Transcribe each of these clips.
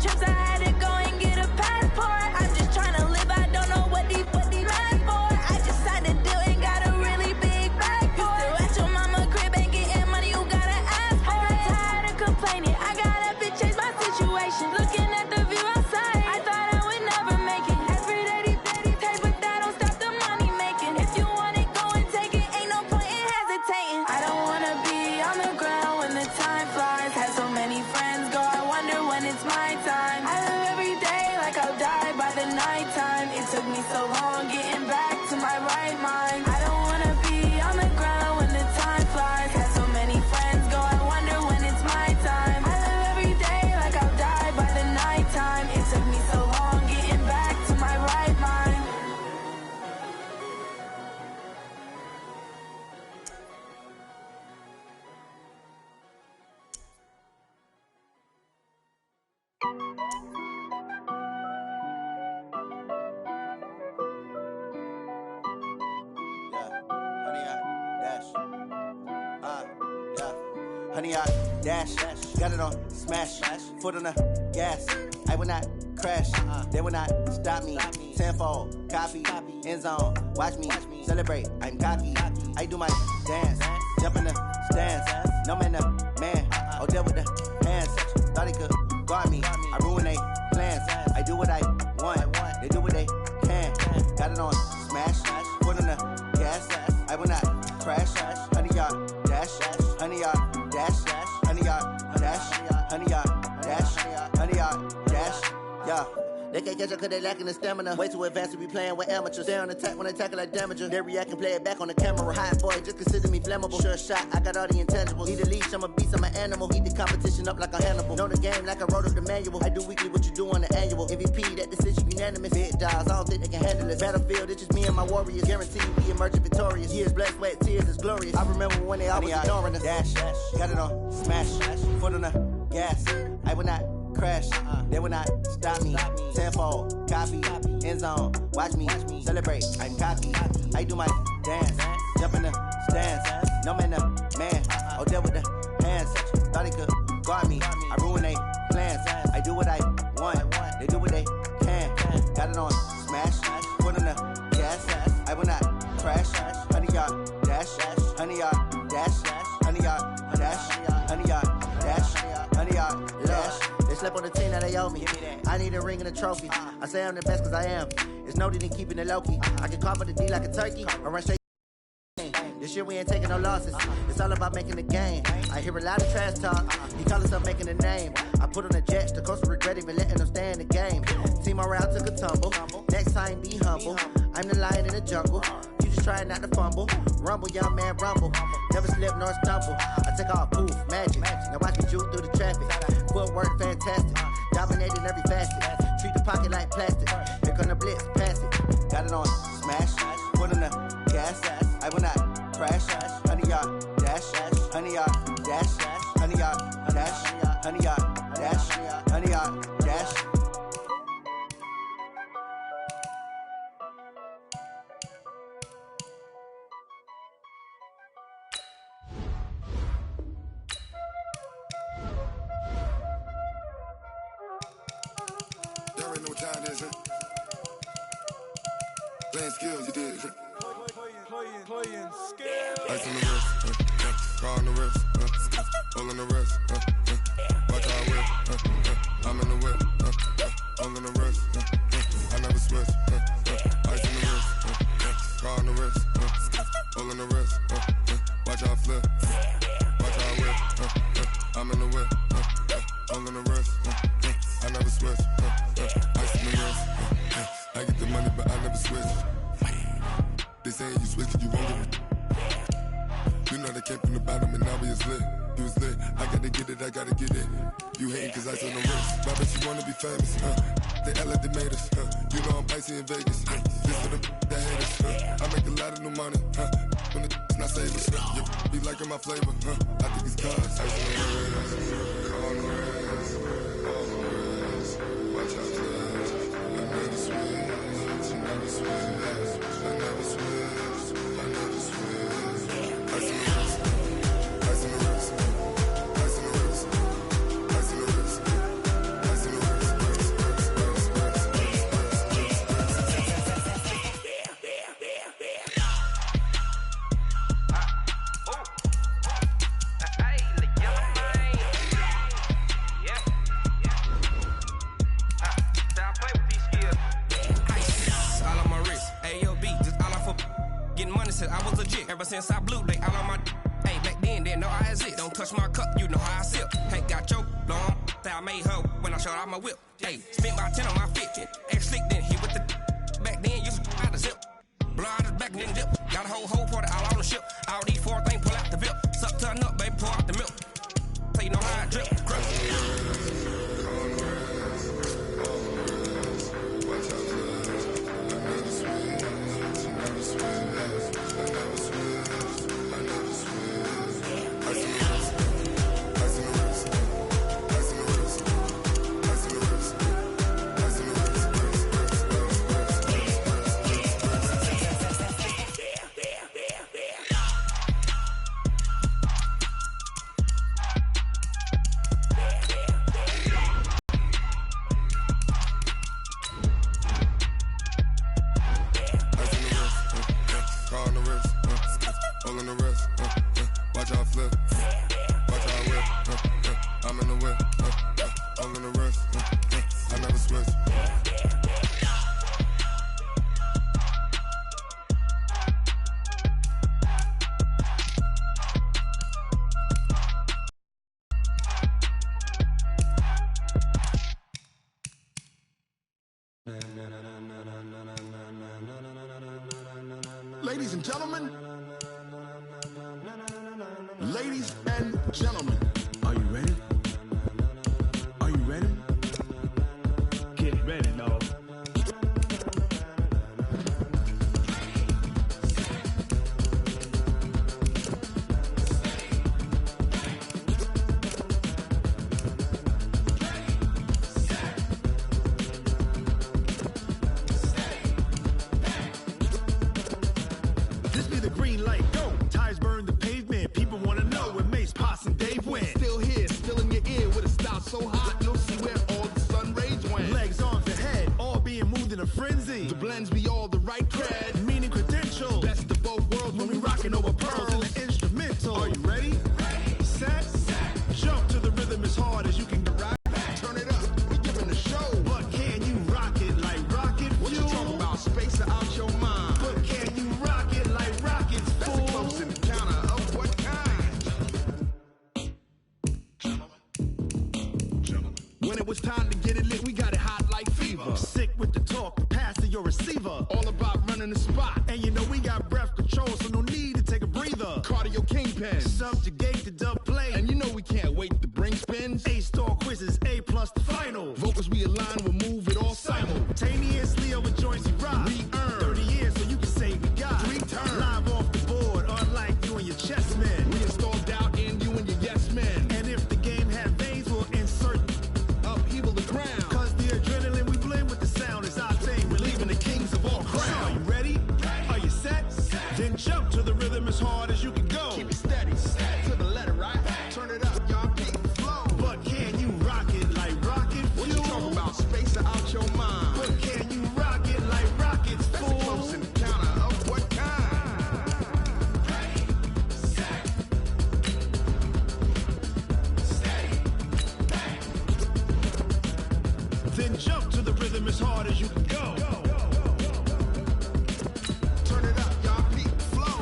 trips, I had to go and get a passport. I'm just trying to live, I don't know what these plans for. I just signed a deal and got a really big bag for it. Still at your mama crib and getting money, you gotta ask for it. I got tired of complaining, I got up and changed my situation. Looking at the view outside, I thought I would never make it. Every day these taste, but that don't stop the money making. If you want it, go and take it, ain't no point in hesitating. I don't wanna be on the ground when the time flies. Had so many friends go, I wonder when it's my time. I live every day like I'll die by the nighttime. It took me so long getting back to my right mind. I don't wanna be on the ground when the time flies. Had so many friends go, I wonder when it's my time. I live every day like I'll die by the nighttime. It took me so long getting back to my right mind. Honey, I dash, got it on smash, foot on the gas. I will not crash, they will not stop me. Tenfold, copy, end zone, watch me celebrate. I'm cocky, I do my dance, jump in the stands. No man, the man, oh, deal with the hands. Thought he could guard me, I ruin they plans. I do what I want, they do what they can. Got it on smash, foot on the gas. I will not crash, honey, y'all dash, honey, y'all dash, honey, y'all dash, honey, y'all dash, honey, y'all dash, yeah. They can't catch up cause they lacking the stamina. Way too advanced to be playing with amateurs. Stay on attack when they tackle like damager. They react and play it back on the camera. Hot boy, just consider me flammable. Sure shot, I got all the intangibles. Need a leash, I'm a beast, I'm an animal. Heat the competition up like a Hannibal. Know the game like I wrote up the manual. I do weekly what you do on the annual. MVP, that decision unanimous. Big dogs, I don't think they can handle it. Battlefield, it's just me and my warriors. Guarantee we emerging victorious. Years, blood, sweat, tears, it's glorious. I remember when they always ignoring us. Dash, got it on smash, foot on the gas. I will not crash, they will not stop me. Tenfold, copy, end zone, watch me celebrate. I'm cocky, I do my dance, jump in the stands. No man, the man, oh, deal with the hands. Thought he could guard me, I ruin they plans. I do what I want, they do what they can. Got it on smash, foot on the gas. I will not crash, honey, y'all dash, honey, y'all dash, honey, y'all dash, honey, y'all dash, honey, y'all dash. They slept on the team, now they owe me. I need a ring and a trophy. I say I'm the best cause I am. It's no need in keeping it low-key. I can carve the D like a turkey. I run straight. This year we ain't taking no losses. It's all about making the game. I hear a lot of trash talk. He call himself making a name. I put on the jets. The coach will regret even letting them stay in the game. Team morale took a tumble. Next time be humble. I'm the lion in the jungle. You just trying not to fumble. Rumble, young man, rumble. Never slip nor stumble. I take off, poof, magic. Now watch me shoot through the traffic. Footwork fantastic. Dominating every facet. Treat the pocket like plastic. Here come the blitz, pass it. Got it on smash. Foot on the gas. I will not crash. Honey, y'all dash. Honey, y'all dash. Honey, y'all dash. Honey, y'all dash. Honey, y'all dash. There ain't no time, is it? Playing skills, you did. Playing skills. Ice on the wrist, car on the wrist, all on the wrist, watch how I whip, I'm in the whip, all on the wrist, I never switch, ice on the wrist, car on the wrist, all on the wrist, watch how I flip, watch how I whip, I'm in the whip, all on the wrist, I never switch, ice on the wrist, I get the money but I never switch. They saying you switch it, you won't get it. You know they came from the bottom and now we is lit. You was lit, I gotta get it, I gotta get it. You hating cause ice on the wrist. I bet you wanna be famous, They act like they made us, You know I'm icy in Vegas, Just for the that hate us, I make a lot of new money, When the not save us, You be liking my flavor, I think it's cause ice on the wrist, on the wrist, on the wrist. Watch out, cuz I never switch, I never switch. I never switch, I never switch. Ice in the wrist, ice in the wrist, ice in the wrist, ice in the wrist, ice in the wrist. since I blew, they all on my hey, back then, didn't know I exist. Don't touch my cup, you know how I sip. Hey, got your long, that I made her when I showed out my whip. Hey, spent my 10 on my 50. Ex-slick, then hit with the back then, used to out the zip. Blow out his back and then dip. Got a whole party all on the ship. All these four things, pull out the VIP. Suck, turn up, baby, pour out the milk. So you know how I drip. Ladies and gentlemen, ladies and gentlemen, are you ready? Are you ready? Get ready, dog. This be the green light, go. Tires burn the pavement. People wanna know where Mace, Potts, and Dave went. Still here, still in your ear with a style so hot, you'll see where all the sun rays went. Legs, arms, and head, all being moved in a frenzy. The blends be all the right cred, meaning credentials. Best of both worlds when we rockin' over pearls in the instrumental. Are you ready? Set, jump to the rhythm as hard as you can get right. Turn it up, we giving the show. But can you rock it like rocket fuel? What you talking about? Space out your mind. But can you rock it like rockets? That's a close encounter of what kind? When it was time to get it lit, we got it hot like fever. Sick with the talk, pass to your receiver. All about running the spot. And you know we got breath control, so no need to take a breather. Cardio kingpin, subjugate the dub play. And you know we can't wait to bring spins. A-star quizzes, A+ the final. Vocals we align, we'll move it all simultaneously over joints we rock. We earn 30 years, so you can say we got 3 turns. Live off the board, unlike you and your chess men. We install doubt in you and your yes men. And if the game had veins, we'll insert upheaval the crown. Cause the adrenaline we blend with the sound is our thing. We're leaving the kings of all crowns. Are you ready? Are you set? Then jump to the rhythm as hard as you can go. Keep it steady, to the letter, right? Turn it up, y'all beat the flow. But can you rock it like rocket fuel? What you talking about? Space out your mind. But can you rock it like rockets, fool? That's a close encounter of what kind? Then jump to the rhythm as hard as you can go. Turn it up, y'all beat the flow.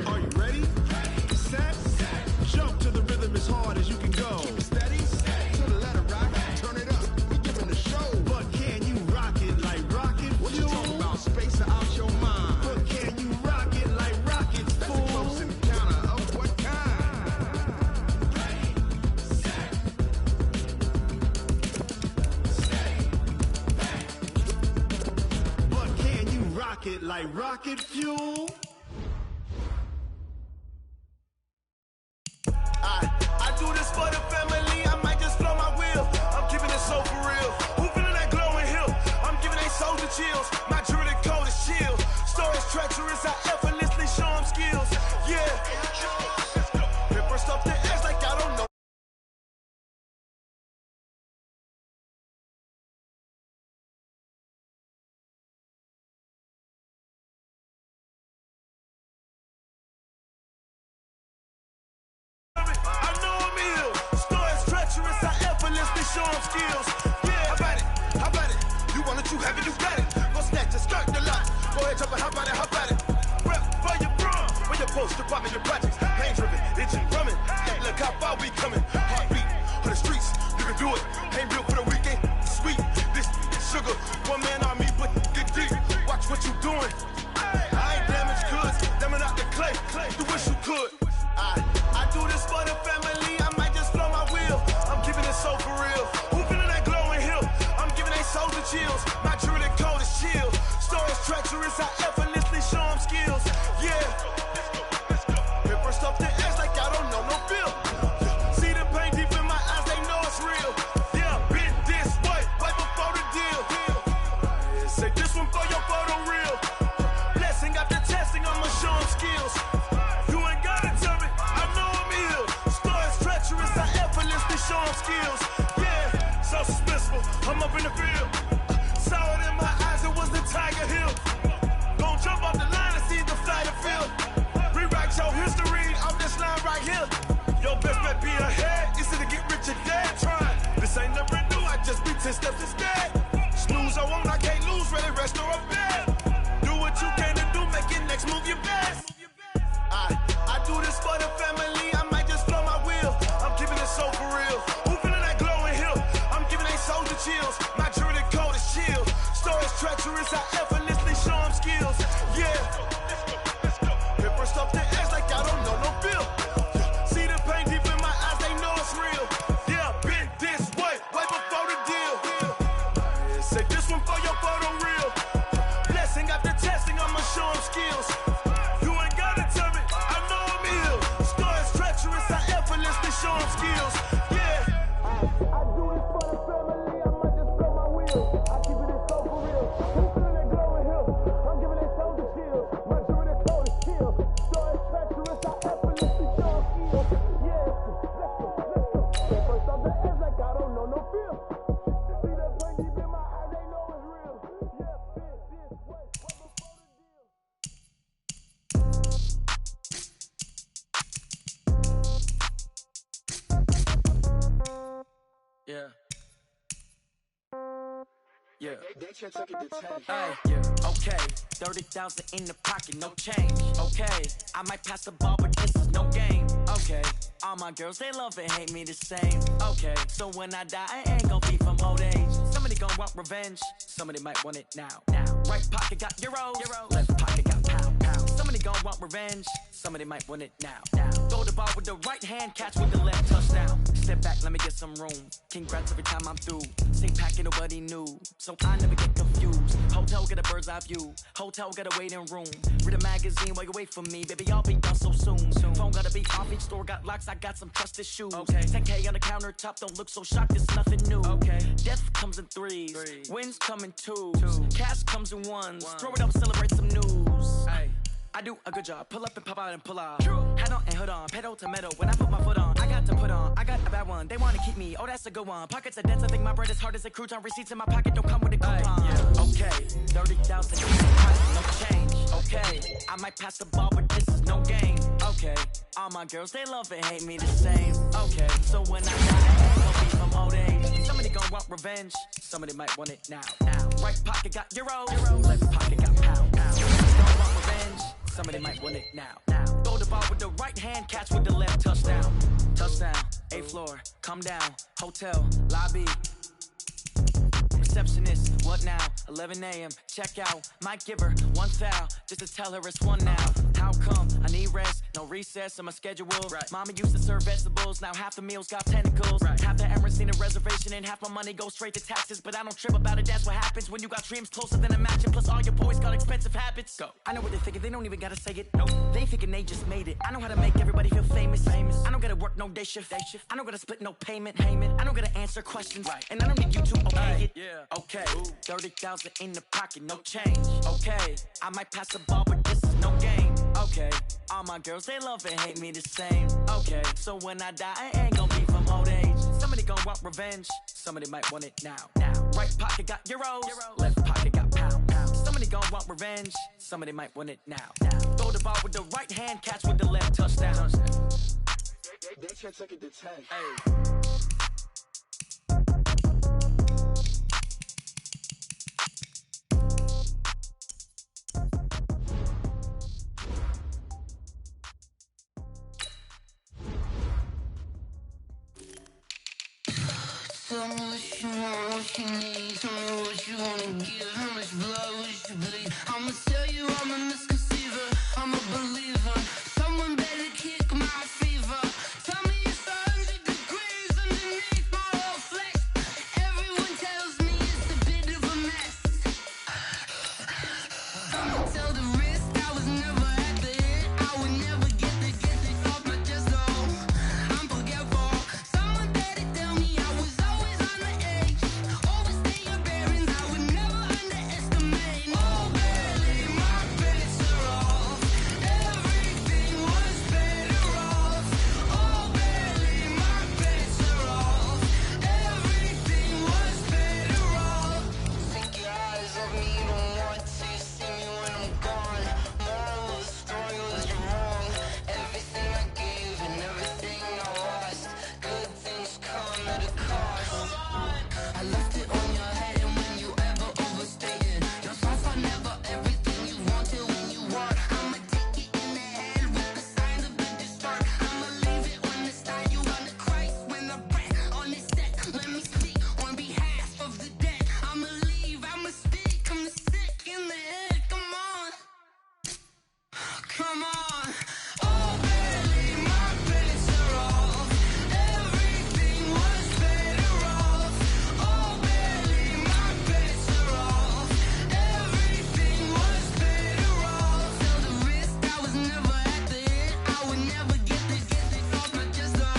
Are you ready? Set, jump to the rhythm as hard as you can go. Keep it steady, to the letter, right? Turn it up, we giving the show. But can you rock it like rocket fuel? What you talking about? Space out your mind. But can you rock it like rockets, fool? That's a close encounter of what kind? But can you rock it like rocket fuel? I do this for the family, I might just blow my wheel. I'm keeping it so for real. Who feeling that glowing hill? I'm giving they soldier chills. My jewelry code is chill. Stories treacherous, I effortlessly show them skills. Yeah. Pepper stuff the edge like I don't know. show them skills. Yeah, how about it? How about it? You want it, you have it, you got it. Go snatch it, skirt the lot. Go ahead, jump it, how about it? How about it? Rep for your brum, for your post, department, your projects. Pain driven, engine drumming. Look how far we coming. Heartbeat for the streets, you can do it. Ain't built for the weekend, sweet. This sugar, one man army, but get deep. Watch what you doing. I ain't damaged goods, damn out the clay. You wish you could. I do this for the family. I might just blow my wheel. I'm giving it so for real. Who feeling that glowing hill? I'm giving they soldier chills. My jewelry code is chill. Stories treacherous, I effortlessly show them skills. Yeah. Hit first off the edge like I don't know no feel. See the pain deep in my eyes, they know it's real. Yeah, been this way, right before the deal. Say this one for your photo reel. Blessing after testing, I'ma show them skills. You ain't gotta tell me, I know I'm ill. Stories treacherous, I effortlessly show them skills. Yeah, so suspenseful, I'm up in the field. Saw it in my eyes, it was the Tiger Hill. Gon' jump off the line and see the fly the field. Rewrite your history off this line right here. Your best bet be ahead, easy to get rich or dead. Trying, this ain't never new, I just be 10 steps instead. Snooze I won't, I can't lose, ready, rest or a bed. Do what you can to do, make your next move your best. I do this for the family, I might just blow my wheel. I'm giving it so for real. Who feeling that glowing hill? I'm giving they soldier chills. My jewelry code is chill. Stories treacherous, I effortlessly show them skills. Yeah. Hit first off the edge like I don't know no feel. See the pain deep in my eyes, they know it's real. Yeah, been this way, way before the deal. Say this one for your photo reel. Blessing after testing, I'ma show them skills. You ain't gotta tell me, I know I'm ill. Stories treacherous, I effortlessly show them skills. Yeah. I do this for the family, I might just blow my wheel. I keep it so for real. Who feeling that glowing hill? I'm giving they soldier chills. My jewelry code is chill. Stories treacherous, I effortlessly show them skills. Yeah, let's go. First off the edge like I don't know no feel. See that pain deep in my eyes, they know it's real. Yeah, been this way, way before the deal. Yeah. Yeah. Hey, yeah. Okay. 30,000 in the pocket, no change. Okay. I might pass the ball, but this is no game. Okay. All my girls, they love and hate me the same. Okay. So when I die, I ain't gon' be from old age. Somebody gon' want revenge. Somebody might want it now. Right pocket got euros. Left pocket got pound. Somebody gon' want revenge. Somebody might want it now. Throw the ball with the right hand, catch with the left, touchdown. Step back, let me get some room. Congrats every time I'm through. Stay packing nobody new, so I never get confused. Hotel get a bird's eye view. Hotel get a waiting room. Read a magazine while you wait for me, baby. I'll be done so soon. Phone gotta be off, each store got locks. I got some trusted shoes. Okay. 10K on the countertop, don't look so shocked. It's nothing new. Okay. Death comes in threes. Wins come in twos. Cash comes in ones. Throw it up, celebrate some news. Hey. I do a good job, pull up and pop out and pull off. Head on and hood on, pedal to metal. When I put my foot on, I got to put on. I got a bad one, they wanna keep me, oh that's a good one. Pockets are dense, I think my bread is hard as a crouton. Receipts in my pocket don't come with a coupon. Okay, 30,000 in the pocket, no change. Okay, I might pass the ball, but this is no game. Okay, all my girls, they love and hate me the same. Okay, so when I die, I ain't gon' be from old age. Somebody gon' want revenge, somebody might want it now. Right pocket got euros, left pocket got pound. Don't want revenge, somebody might want it now. Throw the ball with the right hand, catch with the left, touchdown. Touchdown, 8th floor, come down, hotel, lobby. Receptionist, what now? 11 a.m., check out. Might give her one foul, just to tell her it's one now. How come? I need rest, no recess in my schedule. Right. Mama used to serve vegetables, now half the meals got tentacles. Right. Half the Emirates need a reservation and half my money goes straight to taxes. But I don't trip about it, that's what happens when you got dreams closer than a matching. Plus all your boys got expensive habits. Go. I know what they're thinking, they don't even gotta say it. Nope. They thinking they just made it. I know how to make everybody feel famous. I don't gotta work no day shift. I don't gotta split no payment. I don't gotta answer questions. Right. And I don't need you to okay it. Yeah. Okay, 30,000 in the pocket, no change. Okay, I might pass the ball, but this is no game. Okay, all my girls, they love and hate me the same. Okay, so when I die, I ain't gon' be from old age. Somebody gon' want revenge, somebody might want it now. Right pocket got euros, left pocket got pound. Somebody gon' want revenge, somebody might want it now. Throw the ball with the right hand, catch with the left, touchdown. They can't take it to 10. Hey. Tell me what you want, what you need. Tell me what you wanna give. How much blood would you bleed? I'ma tell you I'm a misconceiver. I'm a believer. Someone better kick my fever. Tell me it's 100 degrees underneath my whole flesh. Everyone tells me it's a bit of a mess. I'ma tell the risk I was never at the end. I would never get this off my chest. No, I'm forgetful. Someone better tell me I was always on the edge. Overstay your bearings, I would never underestimate. Oh, barely, my bets are off. Everything was better off. Oh, barely, my bets are off. Everything was better off. Take your eyes off me, you don't want to see me when I'm gone. Moral of the story was you're wrong. Everything I gave and everything I lost. Good things come at a cost. I left it on your head, and when you ever overstay it, your thoughts are never everything you wanted when you want. I'ma take it in the head with the signs of the distort. I'ma leave it on the side. You wanna Christ when the breath on this set. Let me speak on behalf of the dead. I'ma leave, I'ma speak. I'm the sick in the head. Come on, come on. Oh, barely, my bets are off. Everything was better off. Oh, barely, my bets are off. Everything was better off. Tell the risk I was never at the end. I would never get this off my chest. No,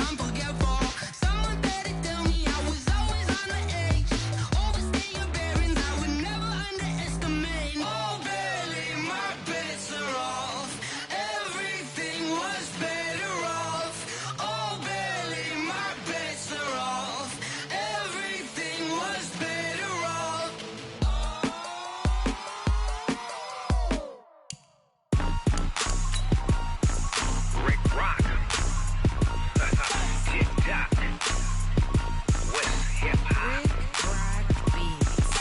I'm forgetful. Someone better tell me I was always on the edge. Overstay your bearings, I would never underestimate. Oh, barely, my bets are off. Everything was better off. Oh, barely, my bets are off. Everything was better off. Rick Rock. Tick-tock. West hip-hop.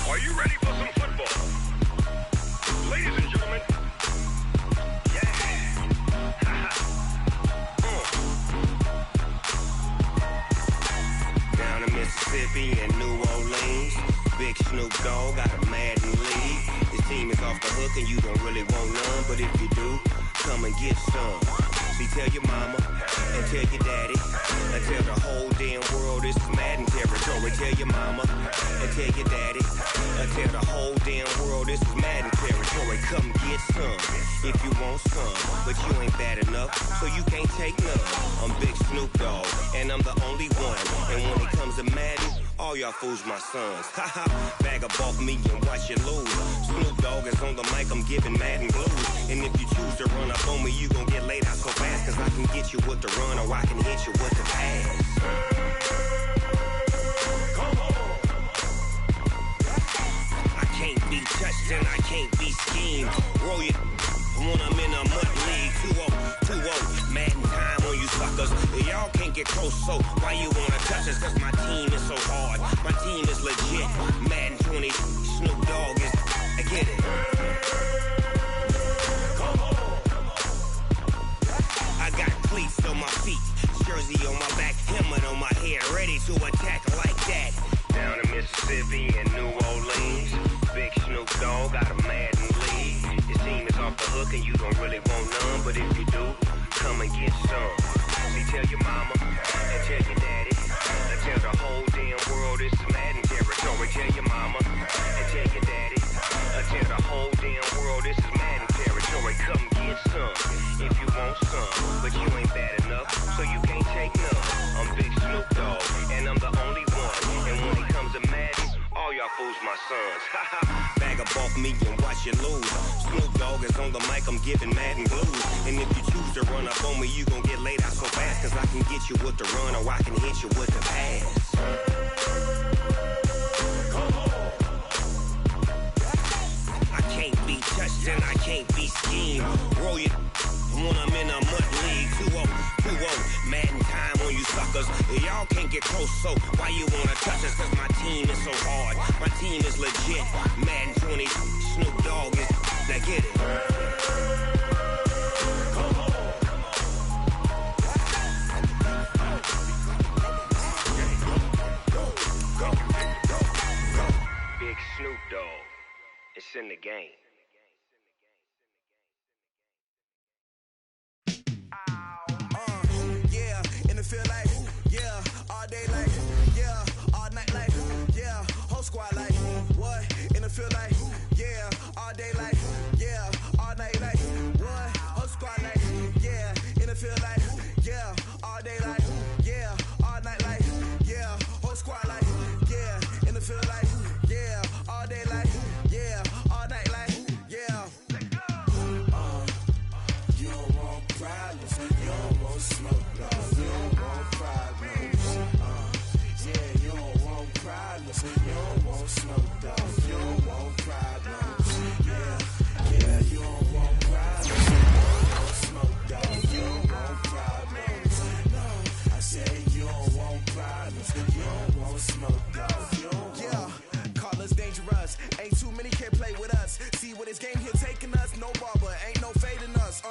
Are you ready for some football? Ladies and gentlemen. Yeah. Down in Mississippi and New Orleans, Big Snoop Dogg got a Madden league. His team is off the hook and you don't really want none, but if you do, come and get some. See, tell your mama and tell your daddy and tell the whole damn world this is Madden territory. Tell your mama and tell your daddy and tell the whole damn world this is Madden territory. Come get some if you want some, but you ain't bad enough, so you can't take none. I'm Big Snoop Dogg and I'm the only one. And when it comes to Madden, all y'all fools my sons. Haha, bag up off me and watch you lose. Snoop Dogg is on the mic, I'm giving Madden blues. And if you choose to run up on me, you gon' get laid out so fast. Cause I can get you with the run or I can hit you with the pass. I can't be touched and I can't be schemed. Roll you when I'm in a mud league. 2-0, Madden time on you suckers. Y'all can't get close, so why you wanna touch us? Cause my team is so hard, my team is legit. Madden 20, Snoop Dogg is, I get it. I got cleats on my feet, jersey on my back, helmet on my head, ready to attack like that. Down in Mississippi and New Orleans, Big Snoop Dogg got a Madden league. His team is off the hook and you don't really want none, but if you do, come and get some. See, tell your mama and tell your daddy and tell the whole damn world this is Madden territory. Tell your mama and tell your daddy and tell the whole damn world this is Madden territory. Come get some if you want some, but you ain't bad enough, so you can't take none. I'm Big Snoop Dogg and I'm the only one. And when it comes to Madden, all y'all fools my sons. Bag up off me and watch you lose. Snoop Dogg is on the mic, I'm giving Madden blues. And if you choose to run up on me, you gon' get laid out so fast. Cause I can get you with the run or I can hit you with the pass. I can't be touched and I can't be schemed. Roll you when I'm in a mud league. 2-0, Madden time on you suckers. Y'all can't get close, so why you wanna touch us? Cause my team is so hard, my team is legit. Madden 20, Snoop Dogg is, now get it. game. Yeah, in the field like, yeah, all day like, yeah, all night like, yeah, whole squad like, what? In the field like, yeah, all day like, yeah, all night like, what? Whole squad like, yeah, in the field like, yeah, all day like, yeah, all night like, yeah, whole squad like, yeah, in the field like, yeah, all day like, yeah, all night like, yeah. You don't want problems, you don't want smoke, dog. You don't want problems. Yeah, you don't want problems, you don't want smoke, dog. You don't want problems. Yeah, you don't want problems, you don't want smoke, dog. You don't want problems. No, I said you don't want problems, you don't want smoke, dog. You don't want. Call us dangerous. Ain't too many can play with us. See what this game here taking us. No barber, ain't no fading us.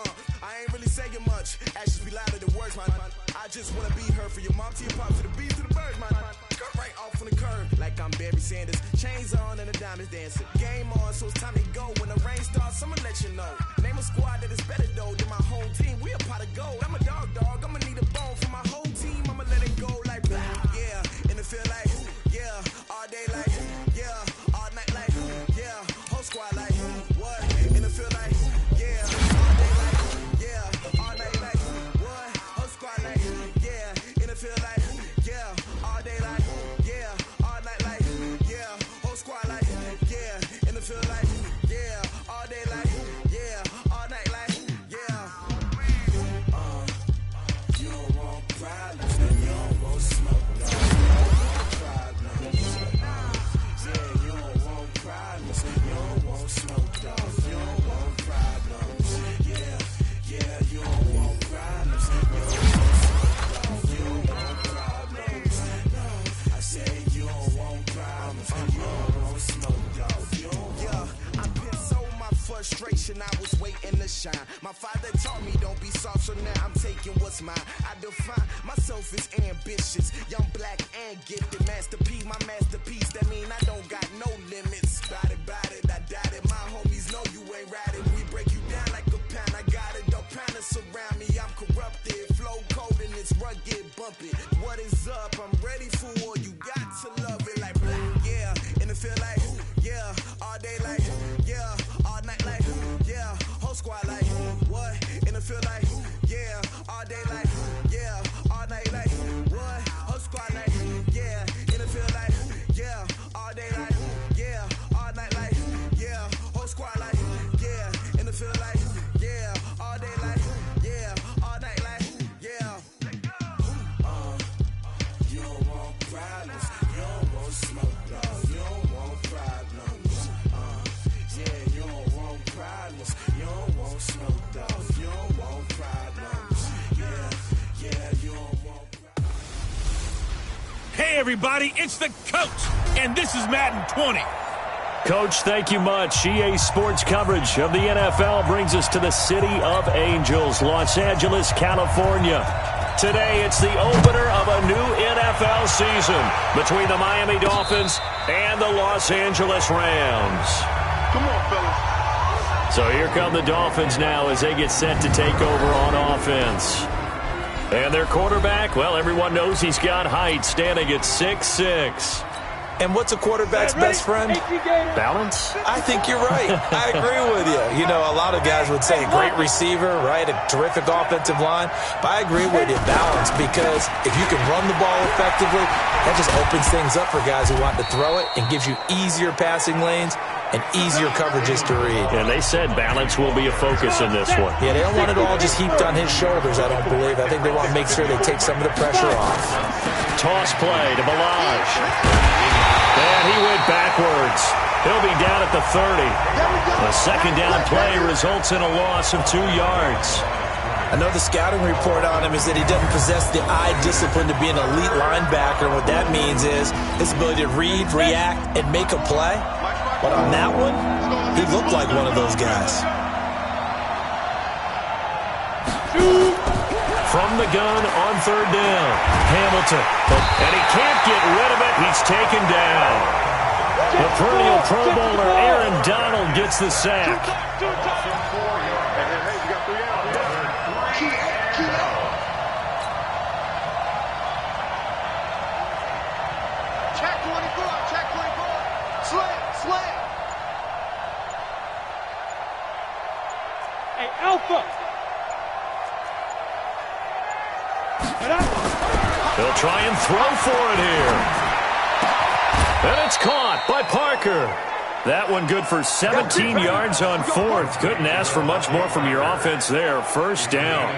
I ain't really saying much. Actions be louder than words, man. I just wanna be heard for your mom to your pop to the beat to the birds, man. Cut right off on the curb like I'm Barry Sanders. Chains on and the diamonds dancing. Game on, so it's time to go. When the rain starts, I'ma let you know. Name a squad that is better though than my home team. We a pot of gold. I'm a dog. I'ma need a bone for my whole team. I'ma let it go like blah. Yeah, in the field like, yeah, all day like, yeah, all night like, yeah, whole squad like, what? In the field like, yeah, all day like, yeah, all night like, what? Whole squad like, yeah, in the field like, yeah, all day like, yeah, all night like, yeah, whole squad like, yeah, in the field like, yeah, all day like, yeah, all night like, yeah. You don't want problems, you don't want smoke, dog. You don't want problems. Yeah, you don't want problems, you don't want smoke, dog. You don't want problems. Yeah, you don't want problems, you don't want smoke, dog. You don't want problems. No, I said you don't want problems, you don't want smoke, dog. You don't. Yeah, I've been so my frustration, I was waiting to shine. My father taught me don't be soft, so now I'm taking what's mine. I define myself as ambitious, young, black, and gifted. Master P, my masterpiece. That mean I don't got no limits. Bout it, I doubt it. My homies know you ain't ratted. We break you down like a pound. I got it, dog pounders surround me. I'm corrupted, flow cold and it's rugged, bumpy. What is up? I'm ready for war. You got to love it like blah. Yeah, in the field like, yeah, all day like, yeah, all night like, yeah, whole squad like, what? In the field like, yeah, all day like, yeah, all night like, what? Whole squad like, yeah, in the field like, yeah, all day like, yeah, all night like, yeah, whole squad like, yeah, in the field like, yeah, all day like, yeah, all night like, yeah. You don't want problems, you don't want smoke, dog. You don't want problems. Yeah, you don't want problems, you don't want smoke, dog. You don't want problems. Yeah, you don't want. Hey, everybody, it's the coach, and this is Madden 20. Coach, thank you much. EA Sports coverage of the NFL brings us to the City of Angels, Los Angeles, California. Today, it's the opener of a new NFL season between the Miami Dolphins and the Los Angeles Rams. Come on, fellas. So here come the Dolphins now as they get set to take over on offense. And their quarterback, well, everyone knows he's got height, standing at 6'6". And what's a quarterback's best friend? Balance? I think you're right. I agree with you. You know, a lot of guys would say a great receiver, right? A terrific offensive line. But I agree with you, balance, because if you can run the ball effectively, that just opens things up for guys who want to throw it and gives you easier passing lanes and easier coverages to read. And they said balance will be a focus in this one. Yeah, they don't want it all just heaped on his shoulders, I don't believe. I think they want to make sure they take some of the pressure off. Toss play to Balaj. And he went backwards. He'll be down at the 30. A second down play results in a loss of 2 yards. I know the scouting report on him is that he doesn't possess the eye discipline to be an elite linebacker. What that means is his ability to read, react, and make a play. But on that one, he looked like one of those guys. From the gun on third down, Hamilton. And he can't get rid of it. He's taken down. The perennial Pro Bowler Aaron Donald gets the sack. Check 24. Slam. Hey, Alpha. They'll try and throw for it here. And it's caught by Parker. That one good for 17 yards on fourth. Couldn't ask for much more from your offense there. First down.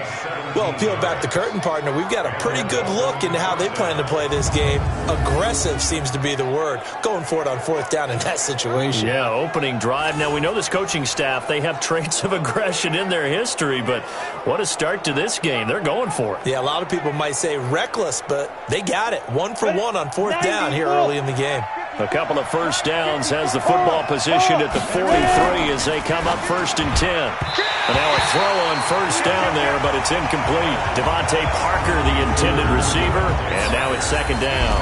Well, peel back the curtain, partner. We've got a pretty good look into how they plan to play this game. Aggressive seems to be the word. Going for it on fourth down in that situation. Yeah, opening drive. Now, we know this coaching staff, they have traits of aggression in their history, but what a start to this game. They're going for it. Yeah, a lot of people might say reckless, but they got it. 1 for 1 on fourth down here early in the game. A couple of first downs, has the football positioned at the 43 as they come up 1st and 10. And now a throw on first down there, but it's incomplete. Devontae Parker, the intended receiver, and now it's 2nd down.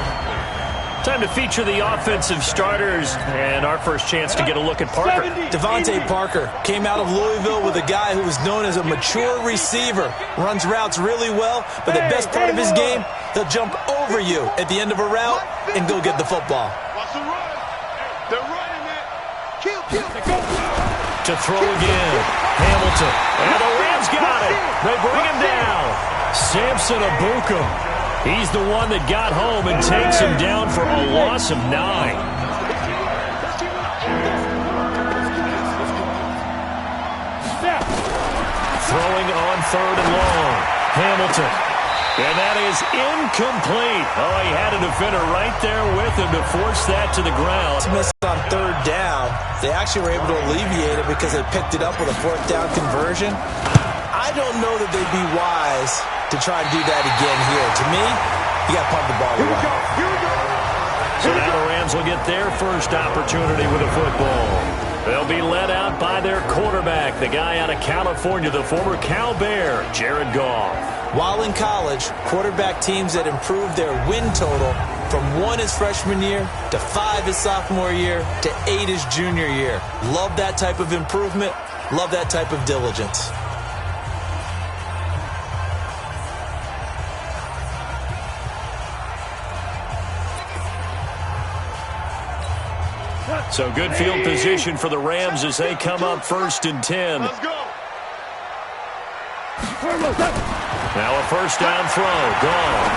Time to feature the offensive starters, and our first chance to get a look at Parker. Devontae Parker came out of Louisville with a guy who was known as a mature receiver. Runs routes really well, but the best part of his game, he'll jump over you at the end of a route and go get the football. They're running, man. Kill. To throw again, Hamilton. And the Rams got it. They bring him down. Samson Abukum. He's the one that got home and takes him down for a loss of 9. Throwing on 3rd and long. Hamilton. And that is incomplete. Oh, he had a defender right there with him to force that to the ground. Missed on 3rd down. They actually were able to alleviate it because they picked it up with a 4th down conversion. I don't know that they'd be wise to try and do that again here. To me, you got to pump the ball away. So now the Rams will get their first opportunity with a football. They'll be led out by their quarterback, the guy out of California, the former Cal Bear, Jared Goff. While in college, quarterback teams that improved their win total from 1 his freshman year to 5 his sophomore year to 8 his junior year. Love that type of improvement. Love that type of diligence. So good field position for the Rams as they come up 1st and 10. Let's go. Now a first down throw. Gone.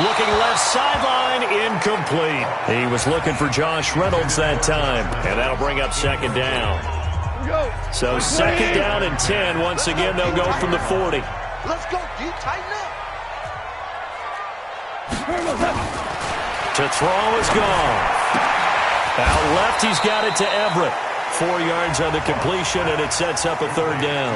Looking left sideline. Incomplete. He was looking for Josh Reynolds that time. And that'll bring up 2nd down. So 2nd down and 10. Once again, they'll go from the 40. Let's go. Do you tighten up? To throw is gone. Out left, he's got it to Everett. 4 yards on the completion, and it sets up a 3rd down.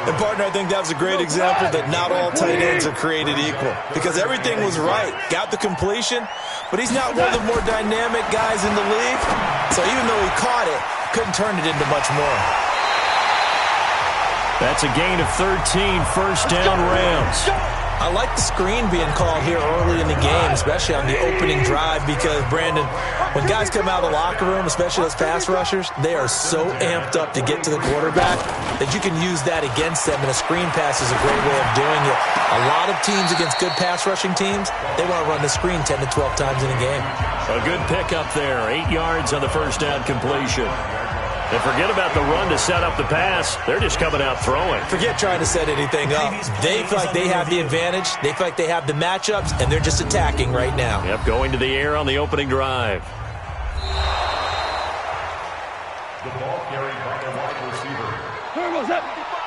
And, partner, I think that was a great example that not all tight ends are created equal. Because everything was right. Got the completion, but he's not one of the more dynamic guys in the league. So even though he caught it, couldn't turn it into much more. That's a gain of 13, first down Rams. I like the screen being called here early in the game, especially on the opening drive, because, Brandon, when guys come out of the locker room, especially those pass rushers, they are so amped up to get to the quarterback that you can use that against them, and a screen pass is a great way of doing it. A lot of teams against good pass rushing teams, they want to run the screen 10 to 12 times in a game. A good pickup there, 8 yards on the first down completion. And forget about the run to set up the pass. They're just coming out throwing. Forget trying to set anything up. They feel like they have the advantage. They feel like they have the matchups, and they're just attacking right now. Yep, going to the air on the opening drive. The ball carried by the wide receiver.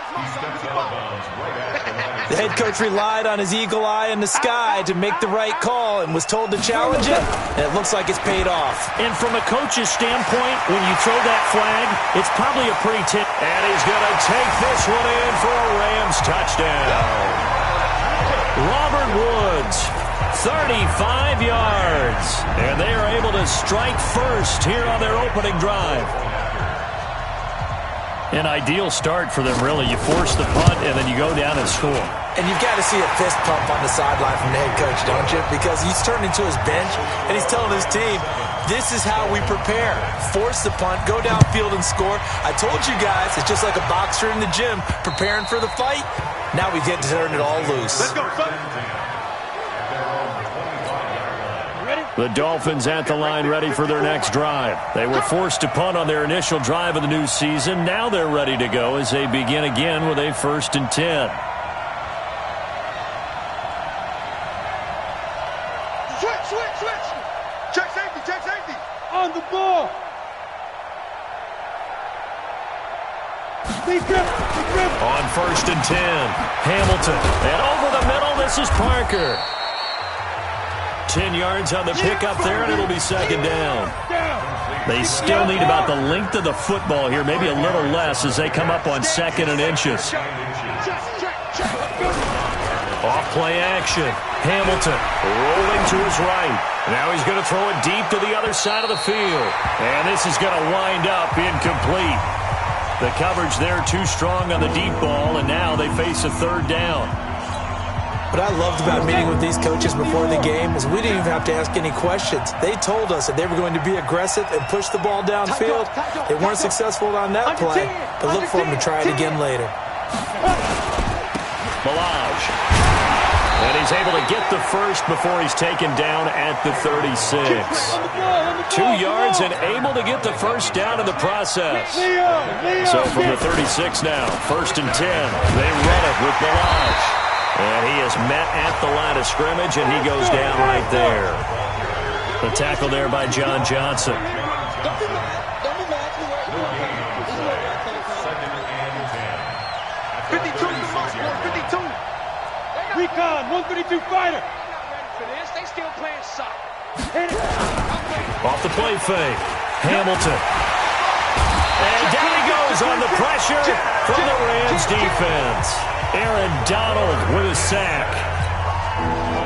He steps out of bounds right at the line. The head coach relied on his eagle eye in the sky to make the right call and was told to challenge it, and it looks like it's paid off. And from a coach's standpoint, when you throw that flag, it's probably a pretty tip. And he's going to take this one in for a Rams touchdown. Robert Woods, 35 yards. And they are able to strike first here on their opening drive. An ideal start for them, really. You force the punt, and then you go down and score. And you've got to see a fist pump on the sideline from the head coach, don't you? Because he's turned into his bench, and he's telling his team, This is how we prepare. Force the punt, go downfield and score. I told you guys, it's just like a boxer in the gym preparing for the fight. Now we get to turn it all loose. Let's go, son. The Dolphins at the line ready for their next drive. They were forced to punt on their initial drive of the new season. Now they're ready to go as they begin again with a 1st and 10. Switch. Check safety. On the ball. Deep grip. On 1st and 10, Hamilton. And over the middle, this is Parker. 10 yards on the pickup there, and it'll be 2nd down. They still need about the length of the football here, maybe a little less as they come up on 2nd and inches. Off play action. Hamilton rolling to his right. Now he's going to throw it deep to the other side of the field. And this is going to wind up incomplete. The coverage there too strong on the deep ball, and now they face a 3rd down. What I loved about meeting with these coaches before the game is we didn't even have to ask any questions. They told us that they were going to be aggressive and push the ball downfield. They weren't successful on that play, but look for them to try it again later. Balaj. And he's able to get the first before he's taken down at the 36. 2 yards and able to get the first down in the process. So from the 36 now, 1st and 10. They run it with Balaj. And he is met at the line of scrimmage, and he goes down right there. The tackle there by John Johnson. Recon, 132 fighter. They still playing soccer. Off the play fake. Hamilton. And down he goes on the pressure from the Rams defense. Aaron Donald with a sack.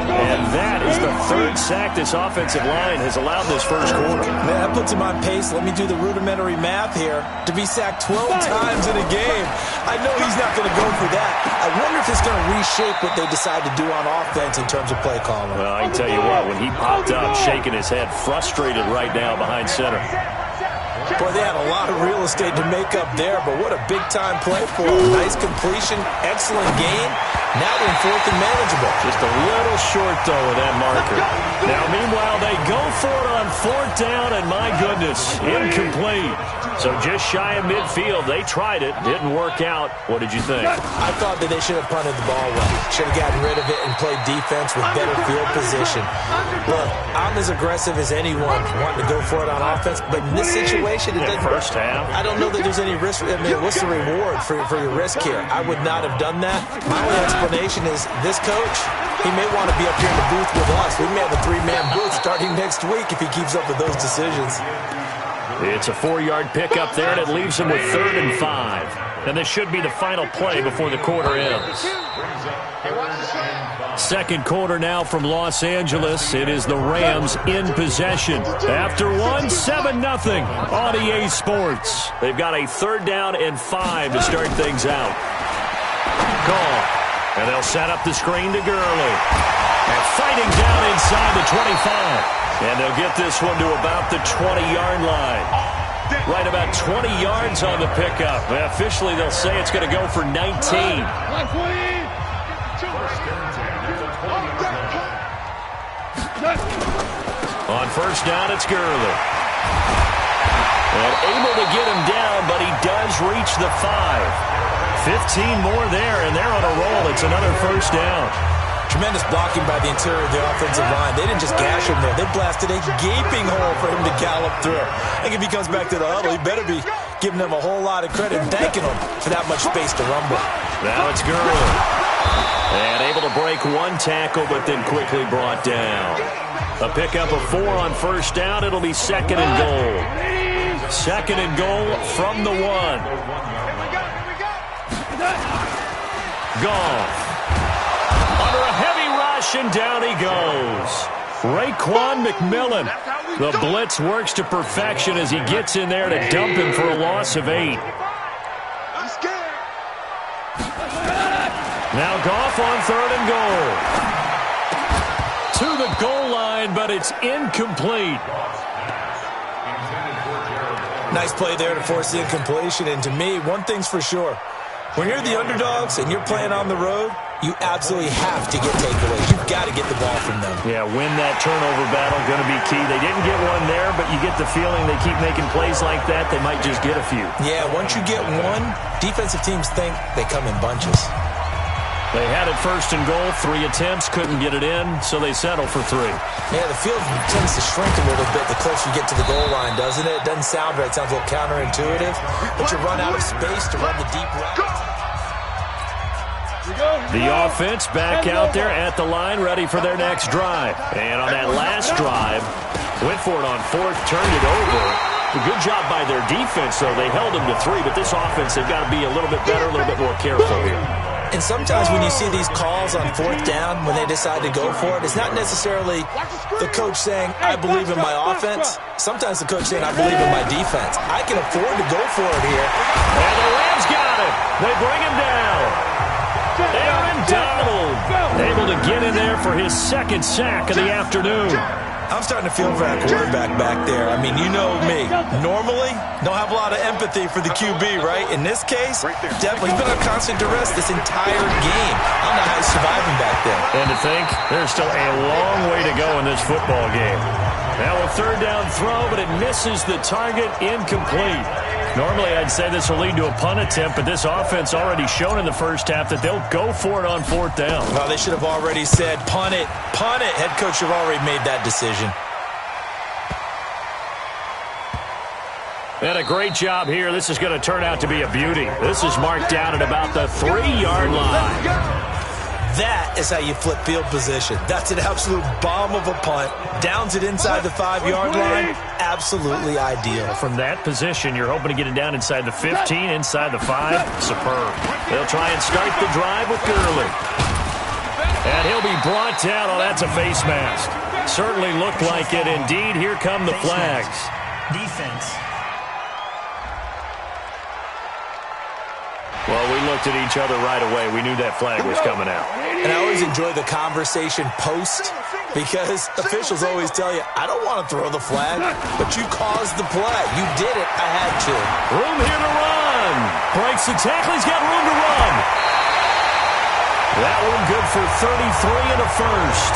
And that is the 3rd sack this offensive line has allowed this first quarter. Man, that puts him on pace. Let me do the rudimentary math here. To be sacked 12 times in a game, I know he's not going to go for that. I wonder if it's going to reshape what they decide to do on offense in terms of play calling. Well, I can tell you what, when he popped up, shaking his head, frustrated right now behind center. Boy, they had a lot of real estate to make up there, but what a big-time play for him. Nice completion, excellent gain. Now they're in 4th and manageable. Just a little short, though, with that marker. Now, meanwhile, they go for it on 4th down, and my goodness, incomplete. So just shy of midfield. They tried it. Didn't work out. What did you think? I thought that they should have punted the ball well. Should have gotten rid of it and played defense with better field position. Look, I'm as aggressive as anyone wanting to go for it on offense, but in this situation, it doesn't. First half. I don't know that there's any risk. I mean, what's the reward for your risk here? I would not have done that. My only explanation is this coach, he may want to be up here in the booth with us. We may have a 3-man booth starting next week if he keeps up with those decisions. It's a 4-yard pickup there, and it leaves him with 3rd and 5. And this should be the final play before the quarter ends. 2nd quarter now from Los Angeles. It is the Rams in possession. After 7-0 on EA Sports. They've got a 3rd down and 5 to start things out. Gone. And they'll set up the screen to Gurley. And fighting down inside the 25. And they'll get this one to about the 20-yard line. Right about 20 yards on the pickup. Officially, they'll say it's going to go for 19. On 1st down, it's Gurley. And able to get him down, but he does reach the 5. 15 more there, and they're on a roll. It's another 1st down. Tremendous blocking by the interior of the offensive line. They didn't just gash him there. They blasted a gaping hole for him to gallop through. I think if he comes back to the huddle, he better be giving them a whole lot of credit and thanking them for that much space to rumble. Now it's Gurley. And able to break one tackle, but then quickly brought down. A pickup of 4 on 1st down. It'll be 2nd and goal. 2nd and goal from the 1. Goff. Under a heavy rush, and down he goes. Raekwon McMillan. The blitz works to perfection as he gets in there to dump him for a loss of 8. Now Goff on 3rd and goal. To the goal line, but it's incomplete. Nice play there to force the incompletion. And to me, one thing's for sure. When you're the underdogs and you're playing on the road, you absolutely have to get takeaways. You've got to get the ball from them. Yeah, win that turnover battle, going to be key. They didn't get one there, but you get the feeling they keep making plays like that, they might just get a few. Yeah, once you get one, defensive teams think they come in bunches. They had it first and goal, 3 attempts, couldn't get it in, so they settle for 3. Yeah, the field tends to shrink a little bit the closer you get to the goal line, doesn't it? It doesn't sound right. It sounds a little counterintuitive, but you run out of space to run the deep route. The offense back out there at the line, ready for their next drive. And on that last drive, went for it on 4th, turned it over. A good job by their defense, though. They held them to 3, but this offense, they've got to be a little bit better, a little bit more careful here. And sometimes when you see these calls on 4th down, when they decide to go for it, it's not necessarily the coach saying, I believe in my offense. Sometimes the coach saying, I believe in my defense. I can afford to go for it here. And the Rams got it. They bring him down. Aaron Donald able to get in there for his 2nd sack of the afternoon. I'm starting to feel for that quarterback back there. I mean, you know me. Normally, don't have a lot of empathy for the QB, right? In this case, definitely he's been under constant duress this entire game. I don't know how he's surviving back there. And to think, there's still a long way to go in this football game. Now a 3rd down throw, but it misses the target, incomplete. Normally, I'd say this will lead to a punt attempt, but this offense already shown in the first half that they'll go for it on 4th down. Well, they should have already said, punt it, punt it. Head coach should have already made that decision. And a great job here. This is going to turn out to be a beauty. This is marked down at about the 3-yard line. That is how you flip field position. That's an absolute bomb of a punt. Downs it inside the 5-yard line. Absolutely ideal. From that position, you're hoping to get it down inside the 15, inside the 5. Superb. They'll try and start the drive with Gurley. And he'll be brought down. Oh, that's a face mask. Certainly looked like it. Indeed, here come the flags. Defense. Well, we looked at each other right away. We knew that flag was coming out. And I always enjoy the conversation post because officials always tell you, I don't want to throw the flag, but you caused the play. You did it. I had to. Room here to run. Breaks the tackle. He's got room to run. That one good for 33 and a first.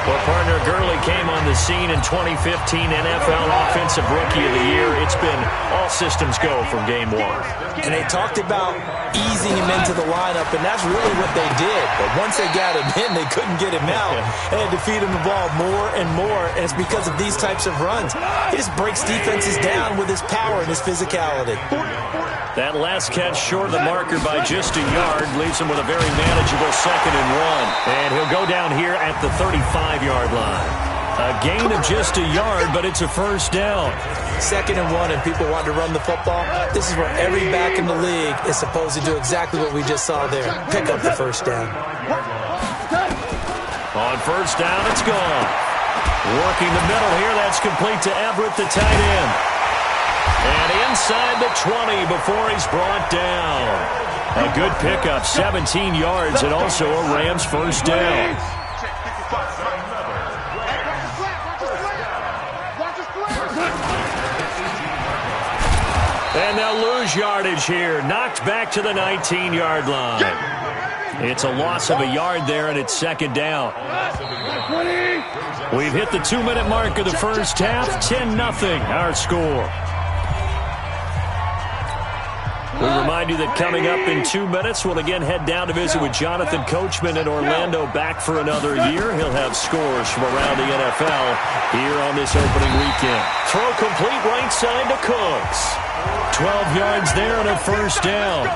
Well, partner, Gurley came on the scene in 2015 NFL Offensive Rookie of the Year. It's been all systems go from game 1. And they talked about easing him into the lineup, and that's really what they did. But once they got him in, they couldn't get him out. They had to feed him the ball more and more, and it's because of these types of runs. He just breaks defenses down with his power and his physicality. That last catch short of the marker by just a yard leaves him with a very manageable 2nd and 1. And he'll go down here at the 35-yard line. A gain of just a yard, but it's a first down. 2nd and 1, and people want to run the football. This is where every back in the league is supposed to do exactly what we just saw there. Pick up the first down. On first down, it's gone. Working the middle here, that's complete to Everett, the tight end. And inside the 20 before he's brought down. A good pickup, 17 yards, and also a Rams first down. And they'll lose yardage here. Knocked back to the 19-yard line. It's a loss of a yard there, and it's 2nd down. We've hit the 2-minute mark of the first half. 10-0 our score. We remind you that coming up in 2 minutes, we'll again head down to visit with Jonathan Coachman in Orlando, back for another year. He'll have scores from around the NFL here on this opening weekend. Throw complete right side to Cooks. 12 yards there and a first down.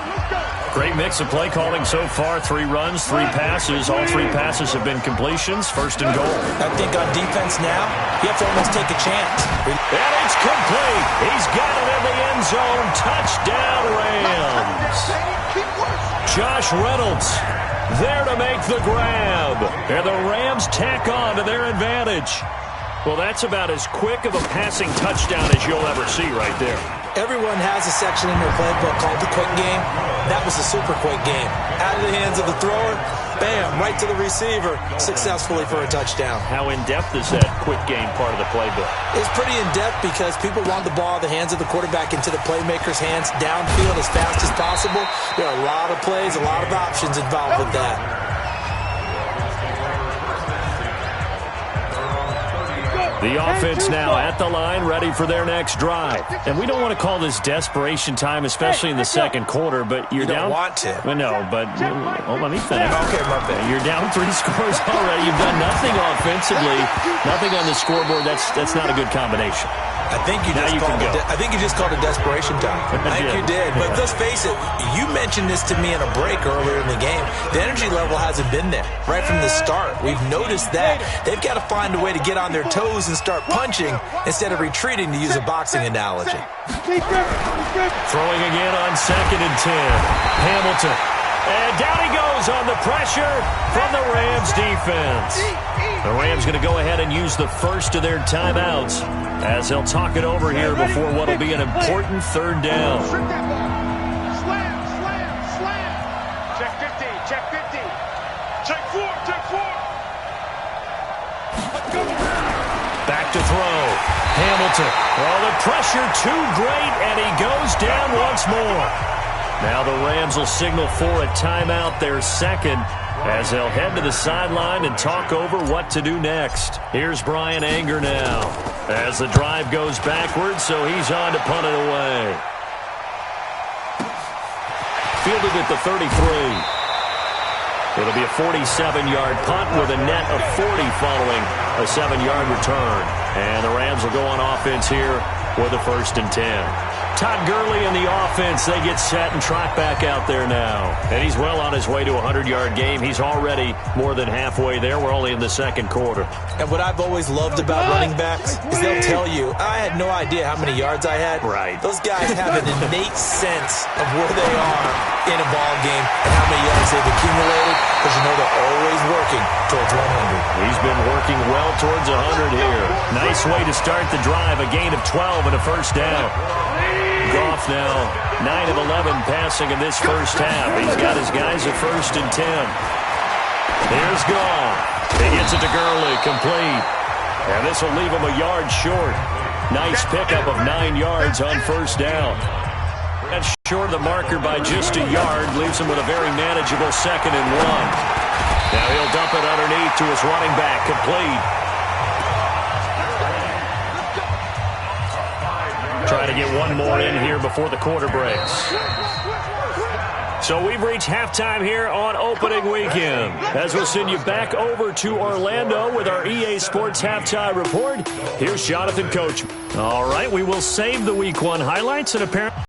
Great mix of play calling so far. 3 runs, 3 passes. All 3 passes have been completions. 1st and goal. I think on defense now, you have to almost take a chance. And it's complete. He's got it in the end zone. Touchdown, Rams. Josh Reynolds there to make the grab. And the Rams tack on to their advantage. Well, that's about as quick of a passing touchdown as you'll ever see right there. Everyone has a section in their playbook called the quick game. That was a super quick game. Out of the hands of the thrower, bam, right to the receiver, successfully for a touchdown. How in-depth is that quick game part of the playbook? It's pretty in-depth because people want the ball in the hands of the quarterback into the playmaker's hands downfield as fast as possible. There are a lot of plays, a lot of options involved with that. The offense now at the line, ready for their next drive. And we don't want to call this desperation time, especially in the second quarter, but you're down. You don't want to. Well, no, but let me finish. Okay, my bad. You're down 3 scores already. You've done nothing offensively, nothing on the scoreboard. That's not a good combination. I think you just called it desperation time. I think you did. But let's face it, you mentioned this to me in a break earlier in the game. The energy level hasn't been there right from the start. We've noticed that. They've got to find a way to get on their toes and start punching instead of retreating, to use a boxing analogy. Throwing again on 2nd and 10. Hamilton. And down he goes on the pressure from the Rams defense. The Rams going to go ahead and use the first of their timeouts as they'll talk it over here before what will be an important 3rd down. Slam. Check 50. Check 4. Back to throw. Hamilton. Well, the pressure too great, and he goes down once more. Now the Rams will signal for a timeout, their 2nd, as they'll head to the sideline and talk over what to do next. Here's Brian Anger now as the drive goes backwards, so he's on to punt it away. Fielded at the 33. It'll be a 47-yard punt with a net of 40 following a 7-yard return. And the Rams will go on offense here with a 1st and 10. Todd Gurley in the offense. They get set and trot back out there now. And he's well on his way to a 100-yard game. He's already more than halfway there. We're only in the 2nd quarter. And what I've always loved about running backs is they'll tell you, I had no idea how many yards I had. Right. Those guys have an innate sense of where they are in a ball game and how many yards they've accumulated, because you know they're always working towards 100. He's been working well towards 100 here. Nice way to start the drive. A gain of 12 and a 1st down. Goff now 9 of 11 passing in this first half. He's got his guys at 1st and 10. Here's Goff. He gets it to Gurley, complete. And this will leave him a yard short. Nice pickup of 9 yards on 1st down. That's short of the marker by just a yard. Leaves him with a very manageable 2nd and 1. Now he'll dump it underneath to his running back, complete. Try to get one more in here before the quarter breaks. So we've reached halftime here on opening weekend. As we'll send you back over to Orlando with our EA Sports Halftime Report. Here's Jonathan Coach. All right, we will save the Week 1 highlights and apparently...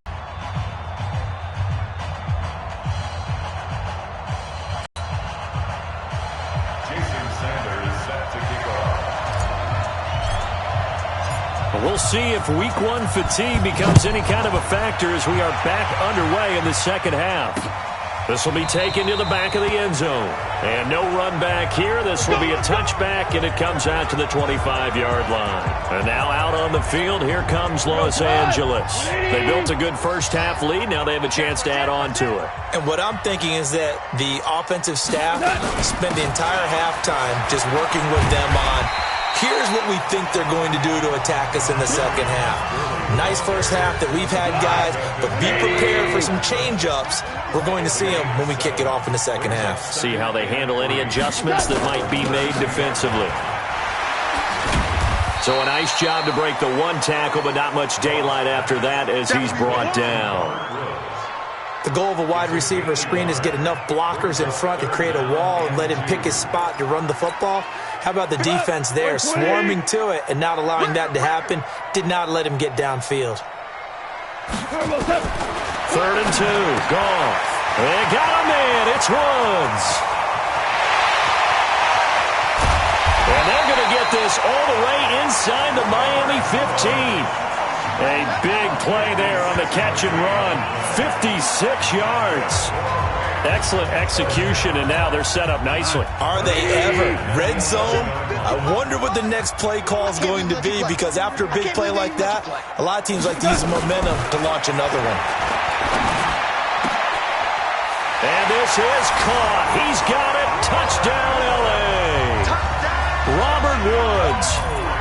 We'll see if Week 1 fatigue becomes any kind of a factor as we are back underway in the 2nd half. This will be taken to the back of the end zone. And no run back here. This will be a touchback, and it comes out to the 25-yard line. And now out on the field, here comes Los Angeles. They built a good first-half lead. Now they have a chance to add on to it. And what I'm thinking is that the offensive staff spent the entire halftime just working with them on, here's what we think they're going to do to attack us in the 2nd half. Nice first half that we've had, guys, but be prepared for some change-ups. We're going to see them when we kick it off in the 2nd half. See how they handle any adjustments that might be made defensively. So a nice job to break the 1 tackle, but not much daylight after that as he's brought down. The goal of a wide receiver screen is get enough blockers in front to create a wall and let him pick his spot to run the football. How about the defense there, swarming to it and not allowing that to happen? Did not let him get downfield. 3rd and 2, Goff. They got him in. It's Woods. And they're going to get this all the way inside the Miami 15. A big play there on the catch and run. 56 yards. Excellent execution, and now they're set up nicely. Are they ever? Red zone? I wonder what the next play call is going to be, because after a big play like that, a lot of teams like to use the momentum to launch another one. And this is caught. He's got it. Touchdown, L.A. Robert Woods.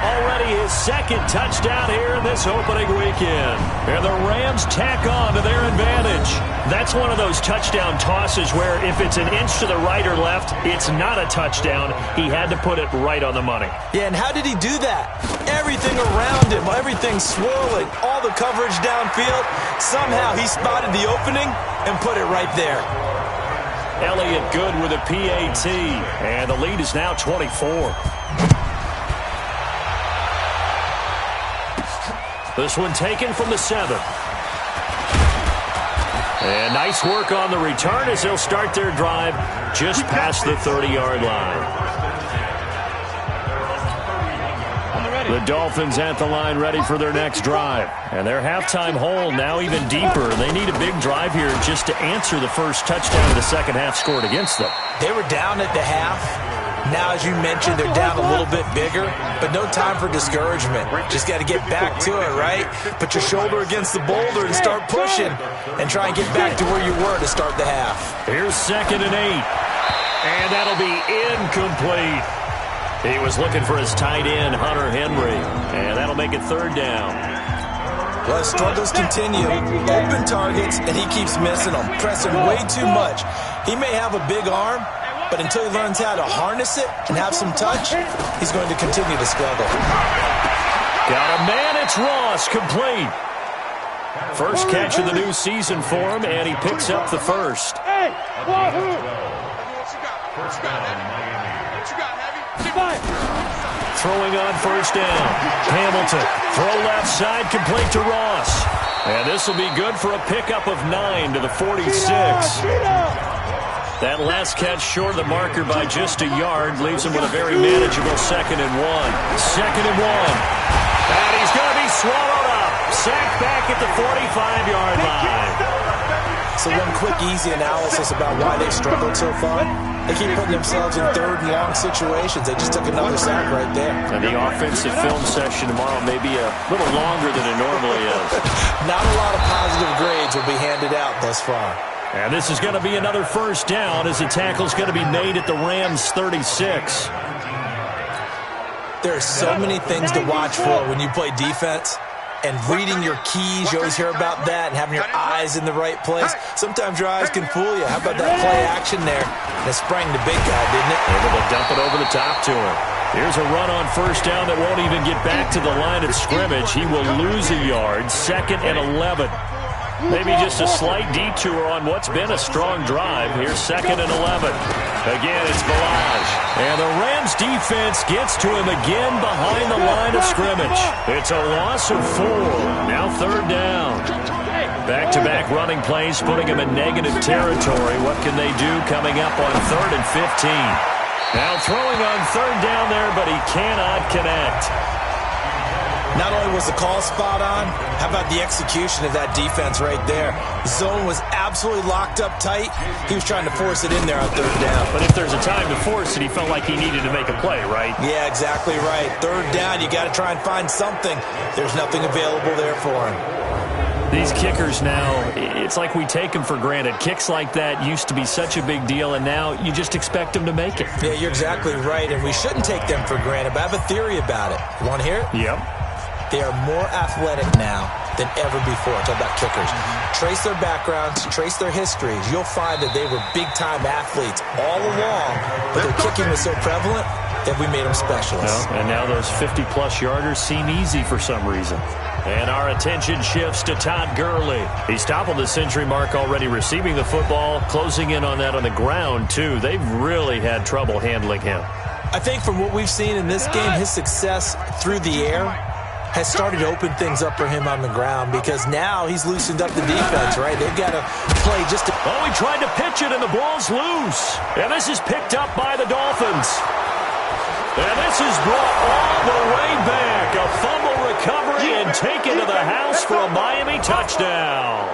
Already his second touchdown here in this opening weekend. And the Rams tack on to their advantage. That's one of those touchdown tosses where if it's an inch to the right or left, it's not a touchdown. He had to put it right on the money. Yeah, and how did he do that? Everything around him, everything swirling, all the coverage downfield. Somehow he spotted the opening and put it right there. Elliott Good with a PAT. And the lead is now 24. This one taken from the 7. And nice work on the return as they'll start their drive just past the 30-yard line. The Dolphins at the line ready for their next drive. And their halftime hole now even deeper. They need a big drive here just to answer the first touchdown of the second half scored against them. They were down at the half. Now, as you mentioned, they're down a little bit bigger, but no time for discouragement. Just got to get back to it, right? Put your shoulder against the boulder and start pushing and try and get back to where you were to start the half. Here's 2nd and 8, and that'll be incomplete. He was looking for his tight end, Hunter Henry, and that'll make it 3rd down. Well, his struggles continue. Open targets, and he keeps missing them, pressing way too much. He may have a big arm, but until he learns how to harness it and have some touch, he's going to continue to struggle. Got a man, it's Ross, complete. First catch of the new season for him, and he picks up the first. Throwing on 1st down. Hamilton, throw left side, complete to Ross. And this will be good for a pickup of 9 to the 46. That last catch short of the marker by just a yard leaves him with a very manageable 2nd and 1. 2nd and 1. And he's going to be swallowed up. Sacked back at the 45-yard line. So one quick, easy analysis about why they've struggled so far. They keep putting themselves in 3rd and long situations. They just took another sack right there. And the offensive film session tomorrow may be a little longer than it normally is. Not a lot of positive grades will be handed out thus far. And this is going to be another 1st down as the tackle's going to be made at the Rams' 36. There are so many things to watch for when you play defense. And reading your keys, you always hear about that, and having your eyes in the right place. Sometimes your eyes can fool you. How about that play action there? And it sprang the big guy, didn't it? Able to dump it over the top to him. Here's a run on 1st down that won't even get back to the line of scrimmage. He will lose a yard. 2nd and 11. Maybe just a slight detour on what's been a strong drive. Here's 2nd and 11. Again, it's Balaj. And the Rams defense gets to him again behind the line of scrimmage. It's a loss of 4. Now 3rd down. Back-to-back running plays putting him in negative territory. What can they do coming up on 3rd and 15? Now throwing on 3rd down there, but he cannot connect. Not only was the call spot on, how about the execution of that defense right there? Zone was absolutely locked up tight. He was trying to force it in there on 3rd down. But if there's a time to force it, he felt like he needed to make a play, right? Yeah, exactly right. 3rd down, you got to try and find something. There's nothing available there for him. These kickers now, it's like we take them for granted. Kicks like that used to be such a big deal, and now you just expect them to make it. Yeah, you're exactly right, and we shouldn't take them for granted, but I have a theory about it. You want to hear it? Yep. They are more athletic now than ever before. Talk about kickers. Trace their backgrounds, trace their histories. You'll find that they were big-time athletes all along, but their kicking was so prevalent that we made them specialists. Well, and now those 50-plus yarders seem easy for some reason. And our attention shifts to Todd Gurley. He's toppled the century mark already receiving the football, closing in on that on the ground, too. They've really had trouble handling him. I think from what we've seen in this game, his success through the air has started to open things up for him on the ground because now he's loosened up the defense, right? They've got to play just to... Oh, he tried to pitch it, and the ball's loose. And this is picked up by the Dolphins. And this is brought all the way back. A fumble recovery and taken to the house for a Miami touchdown.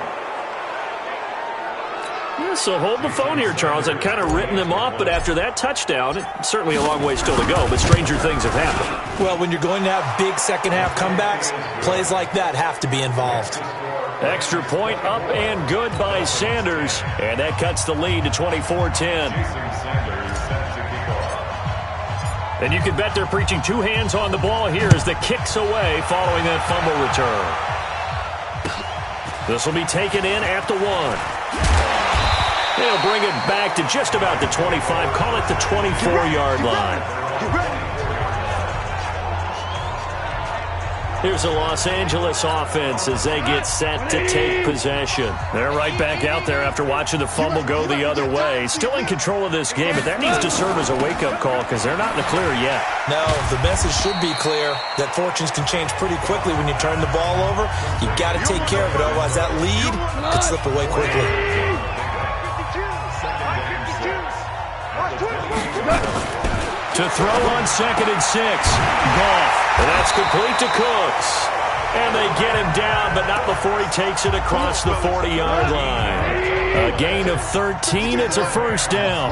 Yeah, so hold the phone here, Charles. I'd kind of written them off, but after that touchdown, it's certainly a long way still to go, but stranger things have happened. Well, when you're going to have big second-half comebacks, plays like that have to be involved. Extra point up and good by Sanders. And that cuts the lead to 24-10. And you can bet they're preaching two hands on the ball here as the kick's away following that fumble return. This will be taken in at the 1. They'll bring it back to just about the 25. Call it the 24-yard line. Here's the Los Angeles offense as they get set to take possession. They're right back out there after watching the fumble go the other way. Still in control of this game, but that needs to serve as a wake-up call because they're not in the clear yet. No, the message should be clear that fortunes can change pretty quickly when you turn the ball over. You've got to take care of it, otherwise that lead could slip away quickly. To throw on 2nd and 6. Goff. And that's complete to Cooks. And they get him down, but not before he takes it across the 40-yard line. A gain of 13. It's a first down.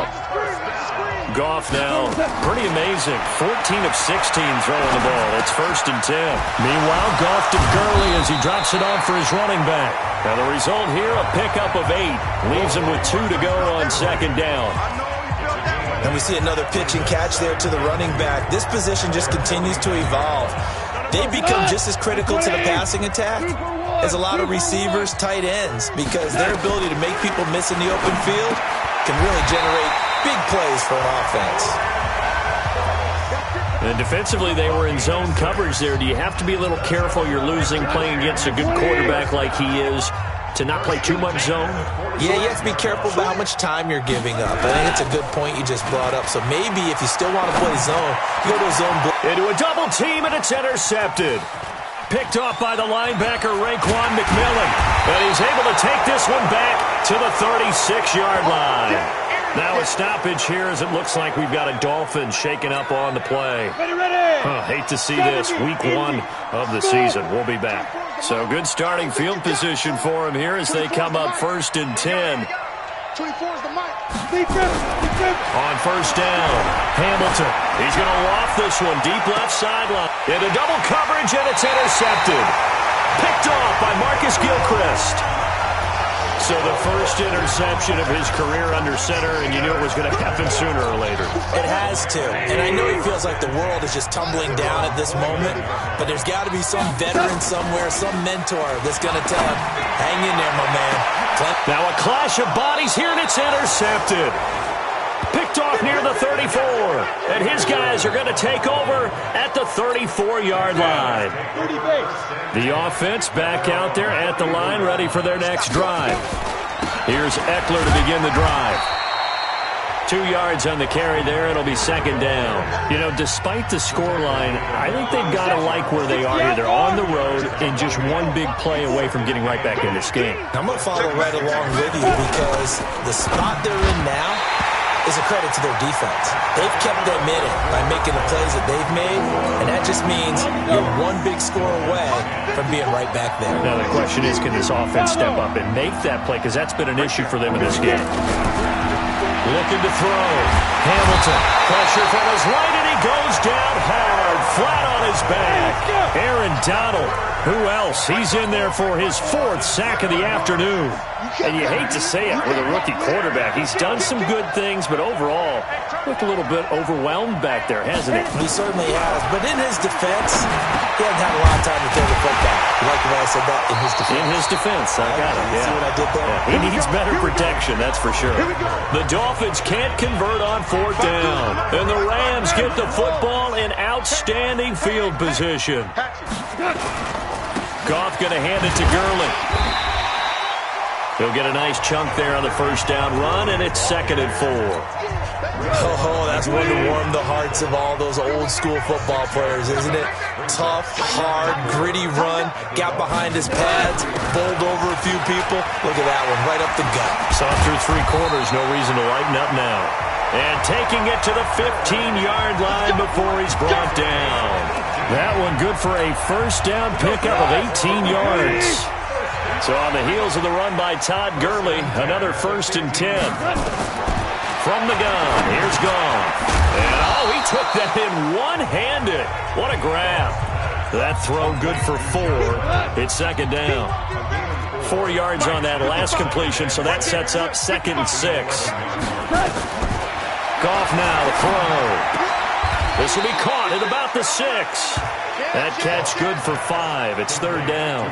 Goff now, pretty amazing. 14 of 16 throwing the ball. It's 1st and 10. Meanwhile, Goff to Gurley as he drops it off for his running back. Now the result here, a pickup of 8. Leaves him with 2 to go on 2nd down. And we see another pitch and catch there to the running back. This position just continues to evolve. They become just as critical to the passing attack as a lot of receivers, tight ends, because their ability to make people miss in the open field can really generate big plays for an offense. And defensively, they were in zone coverage there. Do you have to be a little careful you're losing playing against a good quarterback like he is to not play too much zone? Yeah, you have to be careful about how much time you're giving up. I think it's a good point you just brought up. So maybe if you still want to play zone, go to a zone. Into a double team, and it's intercepted. Picked off by the linebacker, Raekwon McMillan. And he's able to take this one back to the 36-yard line. Now a stoppage here as it looks like we've got a Dolphins shaking up on the play. Hate to see this. Week 1 of the season. We'll be back. So good starting field position for him here as they come up 1st and 10. 24 is the mic. Defense. On 1st down, Hamilton. He's going to loft this one deep left sideline. Into double coverage, and it's intercepted. Picked off by Marcus Gilchrist. So the first interception of his career under center, and you knew it was going to happen sooner or later. It has to. And I know he feels like the world is just tumbling down at this moment, but there's got to be some veteran somewhere, some mentor that's going to tell him, hang in there, my man. Now a clash of bodies here, and it's intercepted. Picked off near the 34. And his guys are going to take over at the 34-yard line. The offense back out there at the line, ready for their next drive. Here's Eckler to begin the drive. 2 yards on the carry there. It'll be 2nd down. You know, despite the scoreline, I think they've got to like where they are here. They're on the road and just one big play away from getting right back in this game. I'm going to follow right along with you because the spot they're in now is a credit to their defense. They've kept them in it by making the plays that they've made, and that just means you're one big score away from being right back there. Now the question is, can this offense step up and make that play? Because that's been an issue for them in this game. Looking to throw. Hamilton. Pressure from his right, and he goes down hard. Flat on his back. Aaron Donald. Who else? He's in there for his 4th sack of the afternoon. And you hate to say it with a rookie quarterback. He's done some good things, but overall, looked a little bit overwhelmed back there, hasn't he? He certainly has. But in his defense, he hasn't had a lot of time to throw the football. You like the way I said that? In his defense. In his defense. I got it. See what I did there? Yeah, he needs better protection, that's for sure. The Dolphins can't convert on 4th down. And the Rams get the football in outstanding field position. Goff going to hand it to Gurley. He'll get a nice chunk there on the 1st down run, and it's 2nd and 4. Oh, that's one to warm the hearts of all those old school football players, isn't it? Tough, hard, gritty run, got behind his pads, bowled over a few people. Look at that one, right up the gut. Saw through 3 quarters, no reason to lighten up now. And taking it to the 15-yard line before he's brought down. That one good for a 1st down pickup of 18 yards. So on the heels of the run by Todd Gurley, another 1st and 10. From the gun, here's Goff. And he took that in one-handed. What a grab. That throw good for 4. It's 2nd down. 4 yards on that last completion, so that sets up 2nd and 6. Goff now to throw. This will be caught at about the 6. That catch good for 5. It's 3rd down.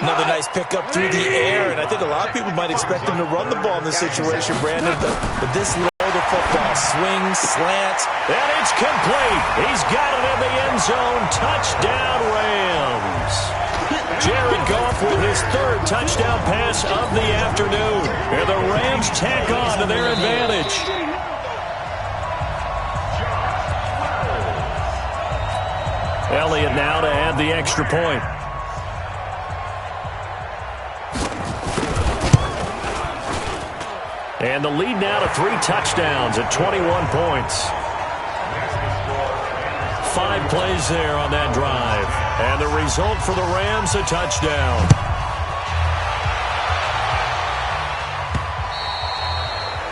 Another nice pickup through the air, and I think a lot of people might expect him to run the ball in this situation, Brandon, but this low to football, swings, slants. And it's complete. He's got it in the end zone. Touchdown, Rams. Jared Goff with his 3rd touchdown pass of the afternoon. And the Rams tack on to their advantage. Elliott now to add the extra point. And the lead now to 3 touchdowns at 21 points. 5 plays there on that drive. And the result for the Rams, a touchdown.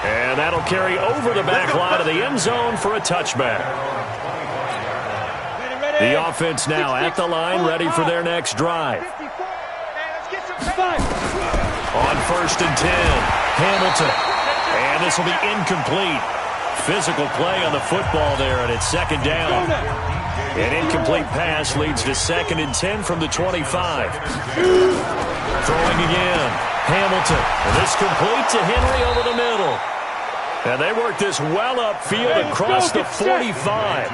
And that'll carry over the back line of the end zone for a touchback. The offense now at the line, ready for their next drive. On 1st and 10, Hamilton. And this will be incomplete. Physical play on the football there, and it's 2nd down. An incomplete pass leads to 2nd and 10 from the 25. Throwing again, Hamilton. And this complete to Henry over the middle. And they work this well upfield across the 45.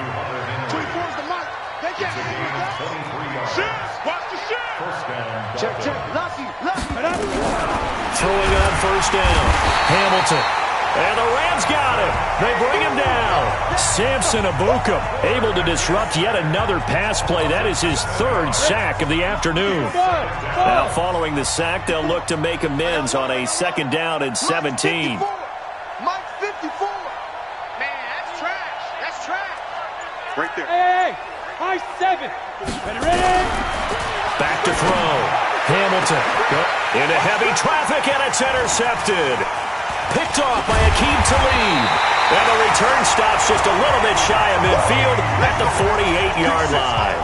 Throwing on 1st down, Hamilton. And the Rams got him. They bring him down. Samson Ebukam able to disrupt yet another pass play. That is his 3rd sack of the afternoon. Now following the sack, they'll look to make amends on a 2nd down and 17. Mike 54. Man, that's trash. That's trash. Right there. Hey, high 7. Ready? Back to throw. Hamilton into heavy traffic, and it's intercepted. Picked off by Akeem Talib. And the return stops just a little bit shy of midfield at the 48-yard line.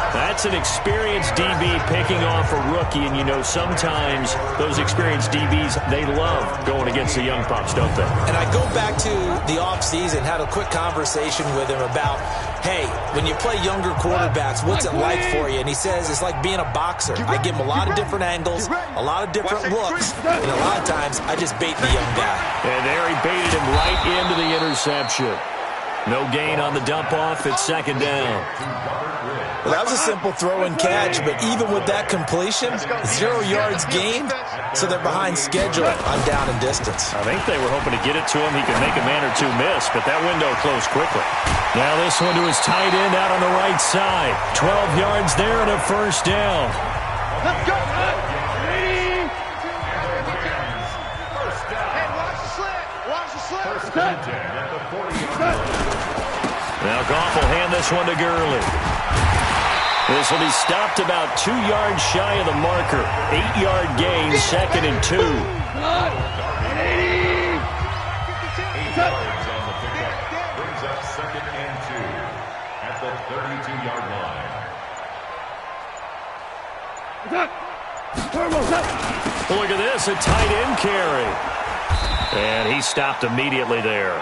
That's an experienced DB picking off a rookie, and you know sometimes those experienced DBs, they love going against the young pups, don't they? And I go back to the offseason, had a quick conversation with him about, hey, when you play younger quarterbacks, what's it like for you? And he says it's like being a boxer. I give him a lot of different angles, a lot of different looks, and a lot of times I just bait the young guy. And there he baited him right into the interception. No gain on the dump-off. It's 2nd down. Well, that was a simple throw and catch, but even with that completion, 0 yards gained, so they're behind schedule on down and distance. I think they were hoping to get it to him. He could make a man or two miss, but that window closed quickly. Now this one to his tight end out on the right side. 12 yards there and a 1st down. Let's go. Ready? Hey, watch the slip. Watch the slip. Now Goff will hand this one to Gurley. This will be stopped about 2 yards shy of the marker. 8-yard gain, 2nd and 2. 8 yards on the pickup. Brings up 2nd and 2 at the 32-yard line. Look at this, a tight end carry. And he stopped immediately there.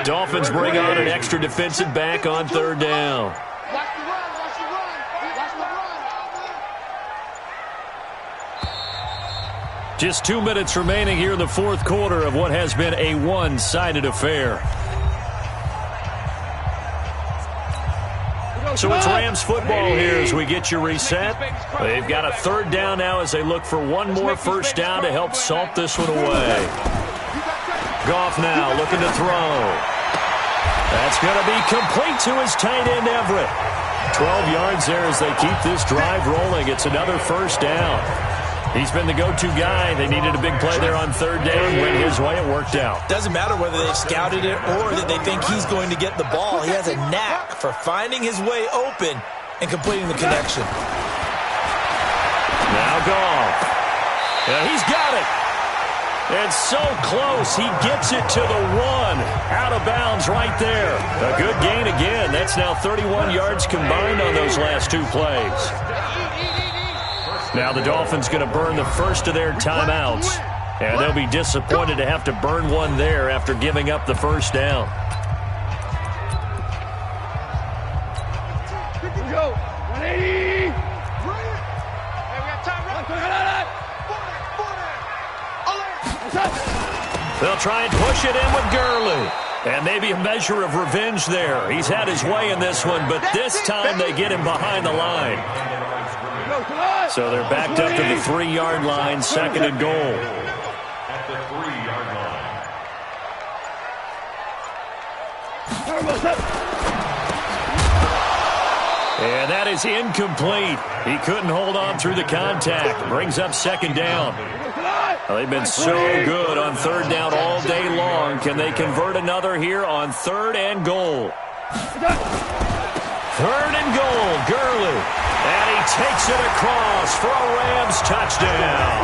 Dolphins bring on an extra defensive back on 3rd down. Just 2 minutes remaining here in the 4th quarter of what has been a one-sided affair. So it's Rams football here as we get you reset. They've got a 3rd down now as they look for one more 1st down to help salt this one away. Goff now looking to throw. That's going to be complete to his tight end, Everett. 12 yards there as they keep this drive rolling. It's another 1st down. He's been the go-to guy. They needed a big play there on 3rd down. Went his way. It worked out. Doesn't matter whether they've scouted it or that they think he's going to get the ball. He has a knack for finding his way open and completing the connection. Now Goff. Yeah, he's got it. And so close, he gets it to the 1. Out of bounds right there. A good gain again. That's now 31 yards combined on those last 2 plays. Now the Dolphins going to burn the first of their timeouts. And they'll be disappointed to have to burn one there after giving up the first down. Here we go. 180. Hey, we got time. They'll try and push it in with Gurley. And maybe a measure of revenge there. He's had his way in this one, but this time they get him behind the line. So they're backed up to the 3-yard line, 2nd and goal. At the 3-yard line. And that is incomplete. He couldn't hold on through the contact. Brings up 2nd down. Well, they've been so good on 3rd down all day long. Can they convert another here on 3rd and goal? 3rd and goal, Gurley. And he takes it across for a Rams touchdown.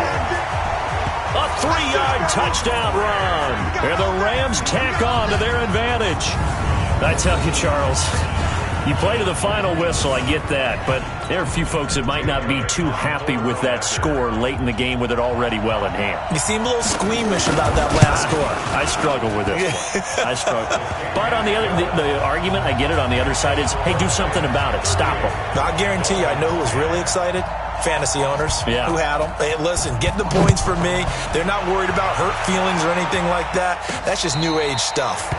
A 3-yard touchdown run. And the Rams tack on to their advantage. I tell you, Charles, you play to the final whistle, I get that, but there are a few folks that might not be too happy with that score late in the game with it already well in hand. You seem a little squeamish about that last score. I struggle with it. I struggle. But on the other, the argument, I get it, on the other side is, hey, do something about it. Stop them. I guarantee you, I know who was really excited. Fantasy owners who had them. Hey, listen, get the points for me. They're not worried about hurt feelings or anything like that. That's just new age stuff.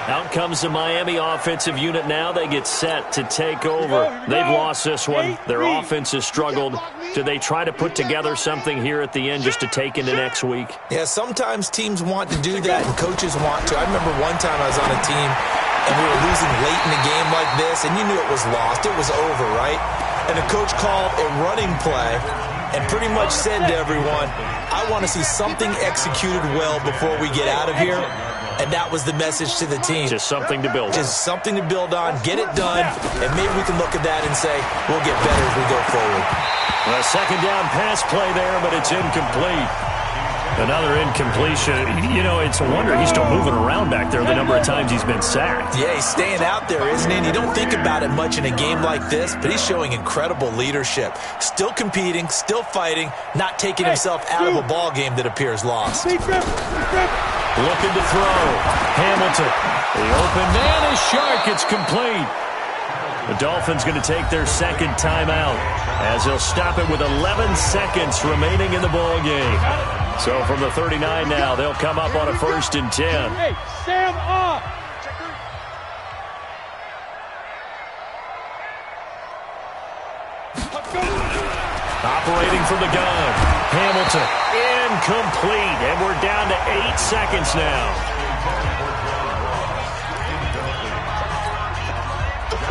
Out comes the Miami offensive unit now. They get set to take over. They've lost this one. Their offense has struggled. Do they try to put together something here at the end just to take into next week? Yeah, sometimes teams want to do that and coaches want to. I remember one time I was on a team and we were losing late in a game like this, and you knew it was lost. It was over, right? And the coach called a running play and pretty much said to everyone, I want to see something executed well before we get out of here. And that was the message to the team. Just something to build on. Just something to build on, get it done, and maybe we can look at that and say, we'll get better as we go forward. A 2nd down pass play there, but it's incomplete. Another incompletion. You know, it's a wonder he's still moving around back there the number of times he's been sacked. Yeah, he's staying out there, isn't he? And you don't think about it much in a game like this, but he's showing incredible leadership. Still competing, still fighting, not taking himself out of a ball game that appears lost. Looking to throw. Hamilton. The open man is Shark. It's complete. The Dolphins going to take their 2nd timeout as they'll stop it with 11 seconds remaining in the ball game. So from the 39 now, they'll come up on a 1st and 10. Hey, Sam off. Operating from the gun. Hamilton. Incomplete. And we're down to 8 seconds now.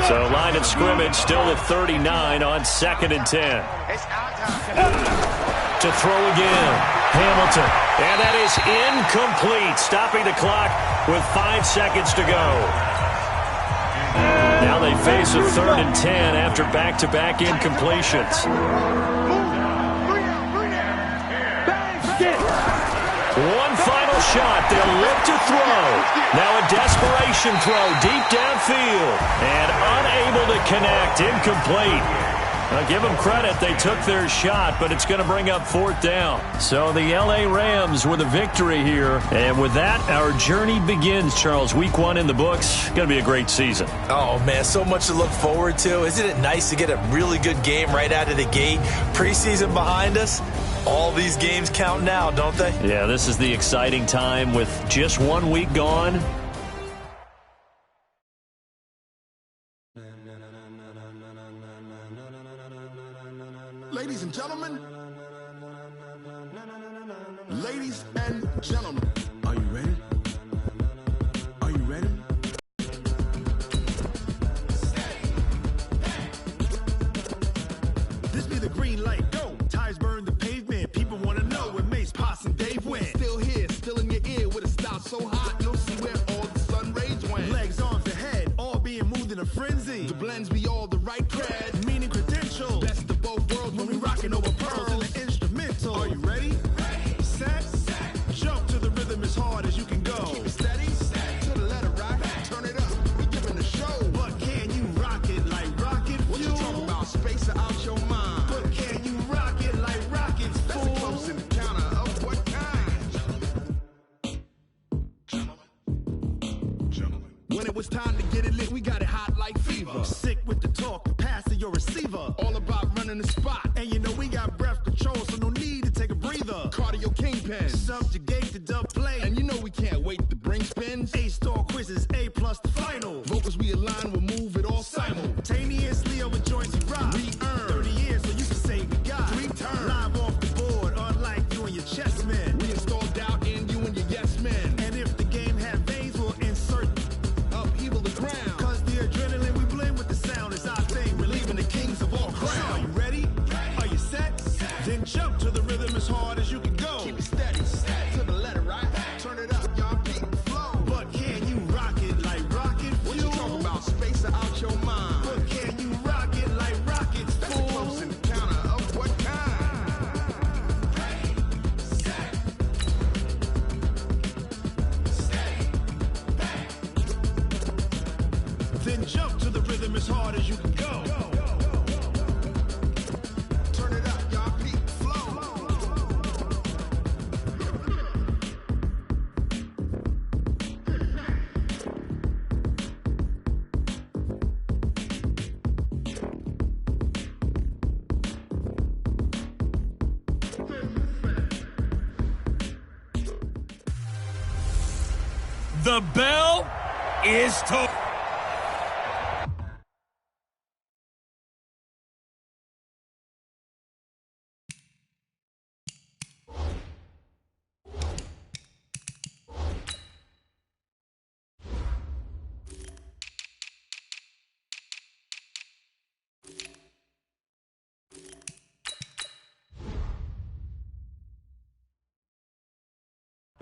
So line of scrimmage still at 39 on 2nd and 10. To throw again. Hamilton. And that is incomplete. Stopping the clock with 5 seconds to go. Now they face a 3rd and 10 after back-to-back incompletions. One final shot. They'll look to throw. Now a desperation throw deep downfield. And unable to connect. Incomplete. Now give them credit. They took their shot, but it's going to bring up 4th down. So the L.A. Rams with a victory here. And with that, our journey begins, Charles. Week 1 in the books. Going to be a great season. Oh, man, so much to look forward to. Isn't it nice to get a really good game right out of the gate? Preseason behind us. All these games count now, don't they? Yeah, this is the exciting time with just 1 week gone. Ladies and gentlemen, are you ready? Are you ready? This be the green light, go. Tires burn the pavement, people want to know where Mace, Potts, and Dave went. Still here, still in your ear with a style so hot, you'll see where all the sun rays went. Legs, arms, and head, all being moved in a frenzy. The blends be all the right cred, meaning credentials. Best of both worlds. When it was time to get it lit, we got it hot like fever. Sick with the talk, passing your receiver. All about running the spot. And you know we got breath control, so no need to take a breather. Cardio kingpin, subjugate the dub play. And you know we can't wait to bring spins. A-star quizzes, A+ the final. Vocals we align, we'll move it all simultaneously over joints and rock. We earn 30 years, so you can say we got 3 turns. Live off the board, unlike you and your chess men. We install doubt in you and your yes men. And if the game had veins, we'll insert upheaval the ground. Cause the adrenaline we blend with the sound is our thing. We're leaving the kings of all crowns. Are you ready? Are you set? Then jump to the rhythm as hard as you can go. Keep it steady, to the letter, right? Turn it up, y'all, beat the flow. But can you rock it like rocket fuel? What you talking about? Space out your mind. But can you rock it like rockets, fool? That's a close encounter of what kind? Then jump to the rhythm as hard as you can go. Turn it up, y'all, beat the flow. The bell is tolled.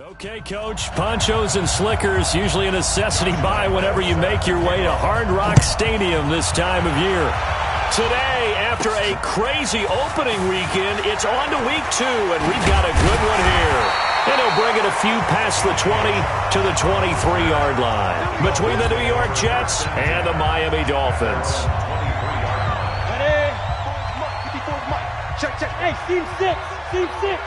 Okay, Coach, ponchos and slickers, usually a necessity buy whenever you make your way to Hard Rock Stadium this time of year. Today, after a crazy opening weekend, it's on to week 2, and we've got a good one here. And he'll bring it a few past the 20 to the 23-yard line between the New York Jets and the Miami Dolphins. Check. Hey, Team 6. Hit it.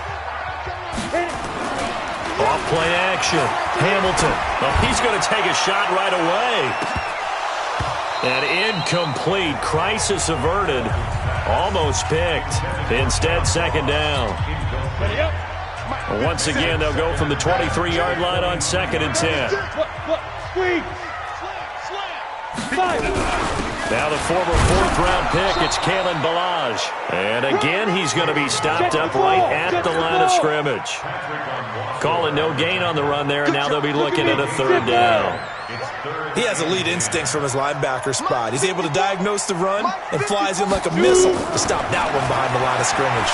Off-play action. Hamilton. Oh, he's going to take a shot right away. And incomplete. Crisis averted. Almost picked. Instead, second down. Once again, they'll go from the 23-yard line on 2nd and 10. Squeeze. Now the former 4th-round pick, it's Kalen Ballage. And again, he's going to be stopped up right at the line of scrimmage. Calling no gain on the run there, and now they'll be looking at a 3rd down. He has elite instincts from his linebacker spot. He's able to diagnose the run and flies in like a missile to stop that one behind the line of scrimmage.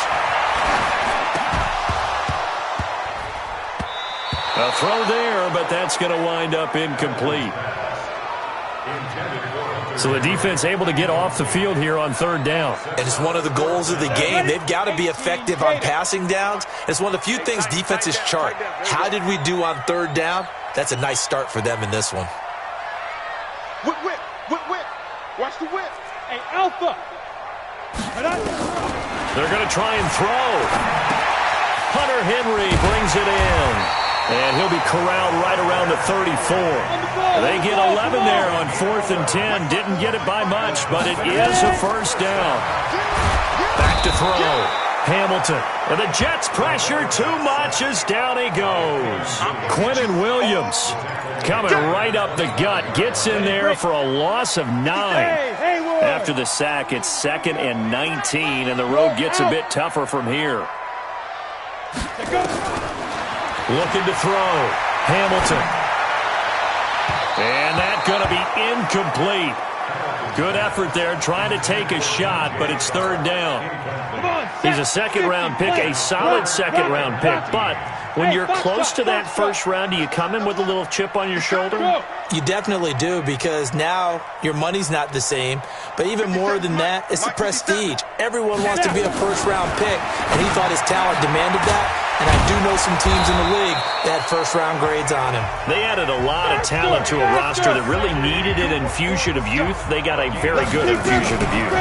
A throw there, but that's going to wind up incomplete. So the defense able to get off the field here on 3rd down. And it's one of the goals of the game. They've got to be effective on passing downs. It's one of the few things defenses chart. How did we do on 3rd down? That's a nice start for them in this one. Whip. Watch the whip. Hey, Alpha. They're going to try and throw. Hunter Henry brings it in. And he'll be corralled right around the 34. They get 11 there on 4th and 10. Didn't get it by much, but it is a 1st down. Back to throw. Hamilton. And the Jets pressure too much as down he goes. Quentin Williams coming right up the gut. Gets in there for a loss of 9. After the sack, it's 2nd and 19, and the road gets a bit tougher from here. Looking to throw. Hamilton. And that's going to be incomplete. Good effort there trying to take a shot, but it's 3rd down. He's a 2nd-round pick, a solid 2nd-round pick. But when you're close to that 1st round, do you come in with a little chip on your shoulder? You definitely do, because now your money's not the same. But even more than that, it's the prestige. Everyone wants to be a 1st-round pick, and he thought his talent demanded that. And I do know some teams in the league that had 1st-round grades on him. They added a lot of talent to a roster that really needed an infusion of youth. They got a very good infusion of youth.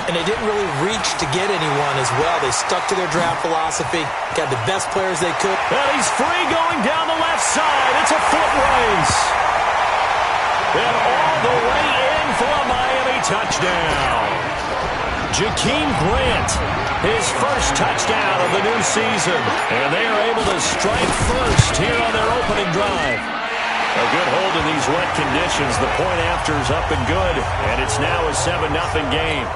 And they didn't really reach to get anyone as well. They stuck to their draft philosophy, got the best players they could. And he's free going down the left side. It's a foot race. touchdown. Jakeem Grant, his first touchdown of the new season. And they are able to strike first here on their opening drive. A good hold in these wet conditions. The point after is up and good, and it's now a 7-0 game.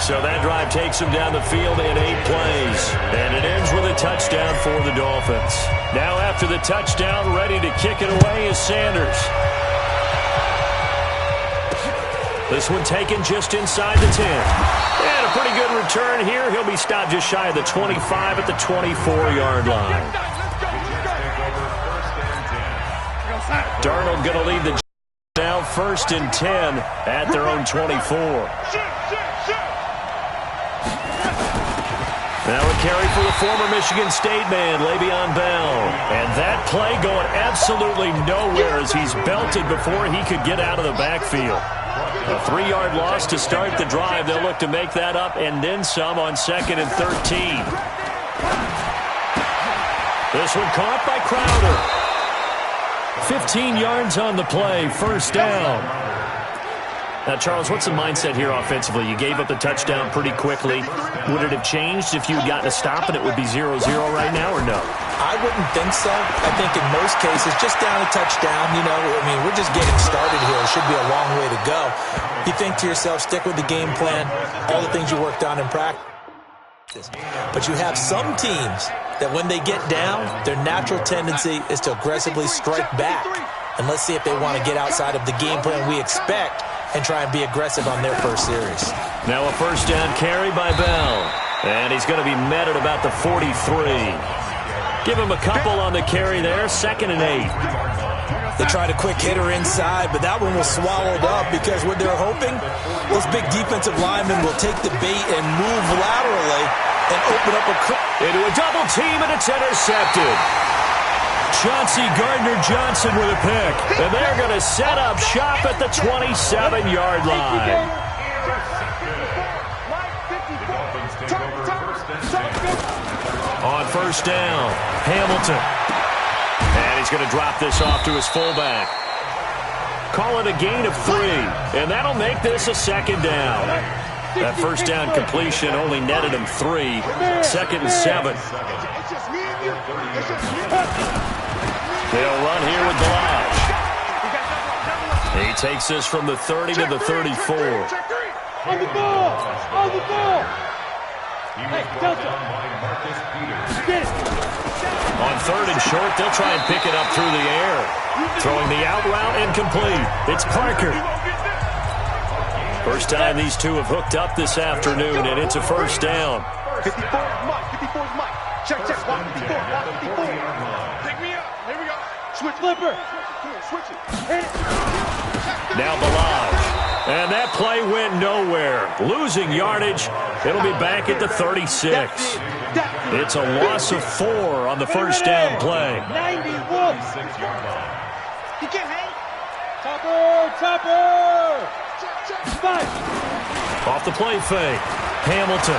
So that drive takes them down the field in 8 plays, and it ends with a touchdown for the Dolphins. Now after the touchdown, ready to kick it away is Sanders. This one taken just inside the 10. And a pretty good return here. He'll be stopped just shy of the 25 at the 24-yard line. Darnold going to lead the now 1st and 10 at their own 24. Now a carry for the former Michigan State man, Le'Veon Bell. And that play going absolutely nowhere as he's belted before he could get out of the backfield. A 3-yard loss to start the drive. They'll look to make that up and then some on 2nd and 13. This one caught by Crowder. 15 yards on the play, 1st down. Now, Charles, what's the mindset here offensively? You gave up the touchdown pretty quickly. Would it have changed if you had gotten a stop and it would be 0-0 right now, or no? I wouldn't think so. I think in most cases, just down a touchdown, we're just getting started here. It should be a long way to go. You think to yourself, stick with the game plan, all the things you worked on in practice. But you have some teams that when they get down, their natural tendency is to aggressively strike back. And let's see if they want to get outside of the game plan we expect and try and be aggressive on their first series. Now a 1st down carry by Bell. And he's going to be met at about the 43. Give him a couple on the carry there, 2nd and 8. They tried a quick hitter inside, but that one was swallowed up because what they're hoping, those big defensive linemen will take the bait and move laterally and open up into a double team, and it's intercepted. Chauncey Gardner-Johnson with a pick. And they're going to set up shop at the 27-yard line. On 1st down, Hamilton. And he's going to drop this off to his fullback. Call it a gain of 3. And that'll make this a 2nd down. That 1st down completion only netted him 3. 2nd and 7. They'll run here with Balaj. He takes this from the 30 to the 34. On the ball! On the ball! Hey, Delta! On 3rd and short, they'll try and pick it up through the air. Throwing the out route incomplete. It's Parker. First time these two have hooked up this afternoon, and it's a 1st down. 54 is Mike. 54 is Mike. Check. 54. Pick me up. Here we go. Switch flipper. Switch it. Now Balaj. And that play went nowhere. Losing yardage. It'll be back at the 36. It's a loss of 4 on the 1st down play. 90 whoops. You can't hang. Topper. Off the play fake. Hamilton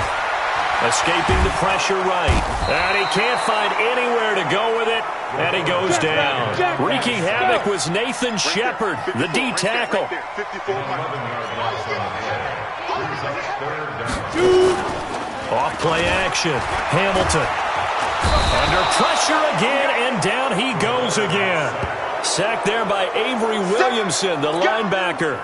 escaping the pressure right. And he can't find anywhere to go with it. And he goes down. Wreaking havoc was Nathan Shepard, the D tackle. Off play action. Hamilton. Under pressure again, and down he goes again. Sacked there by Avery Williamson, the linebacker.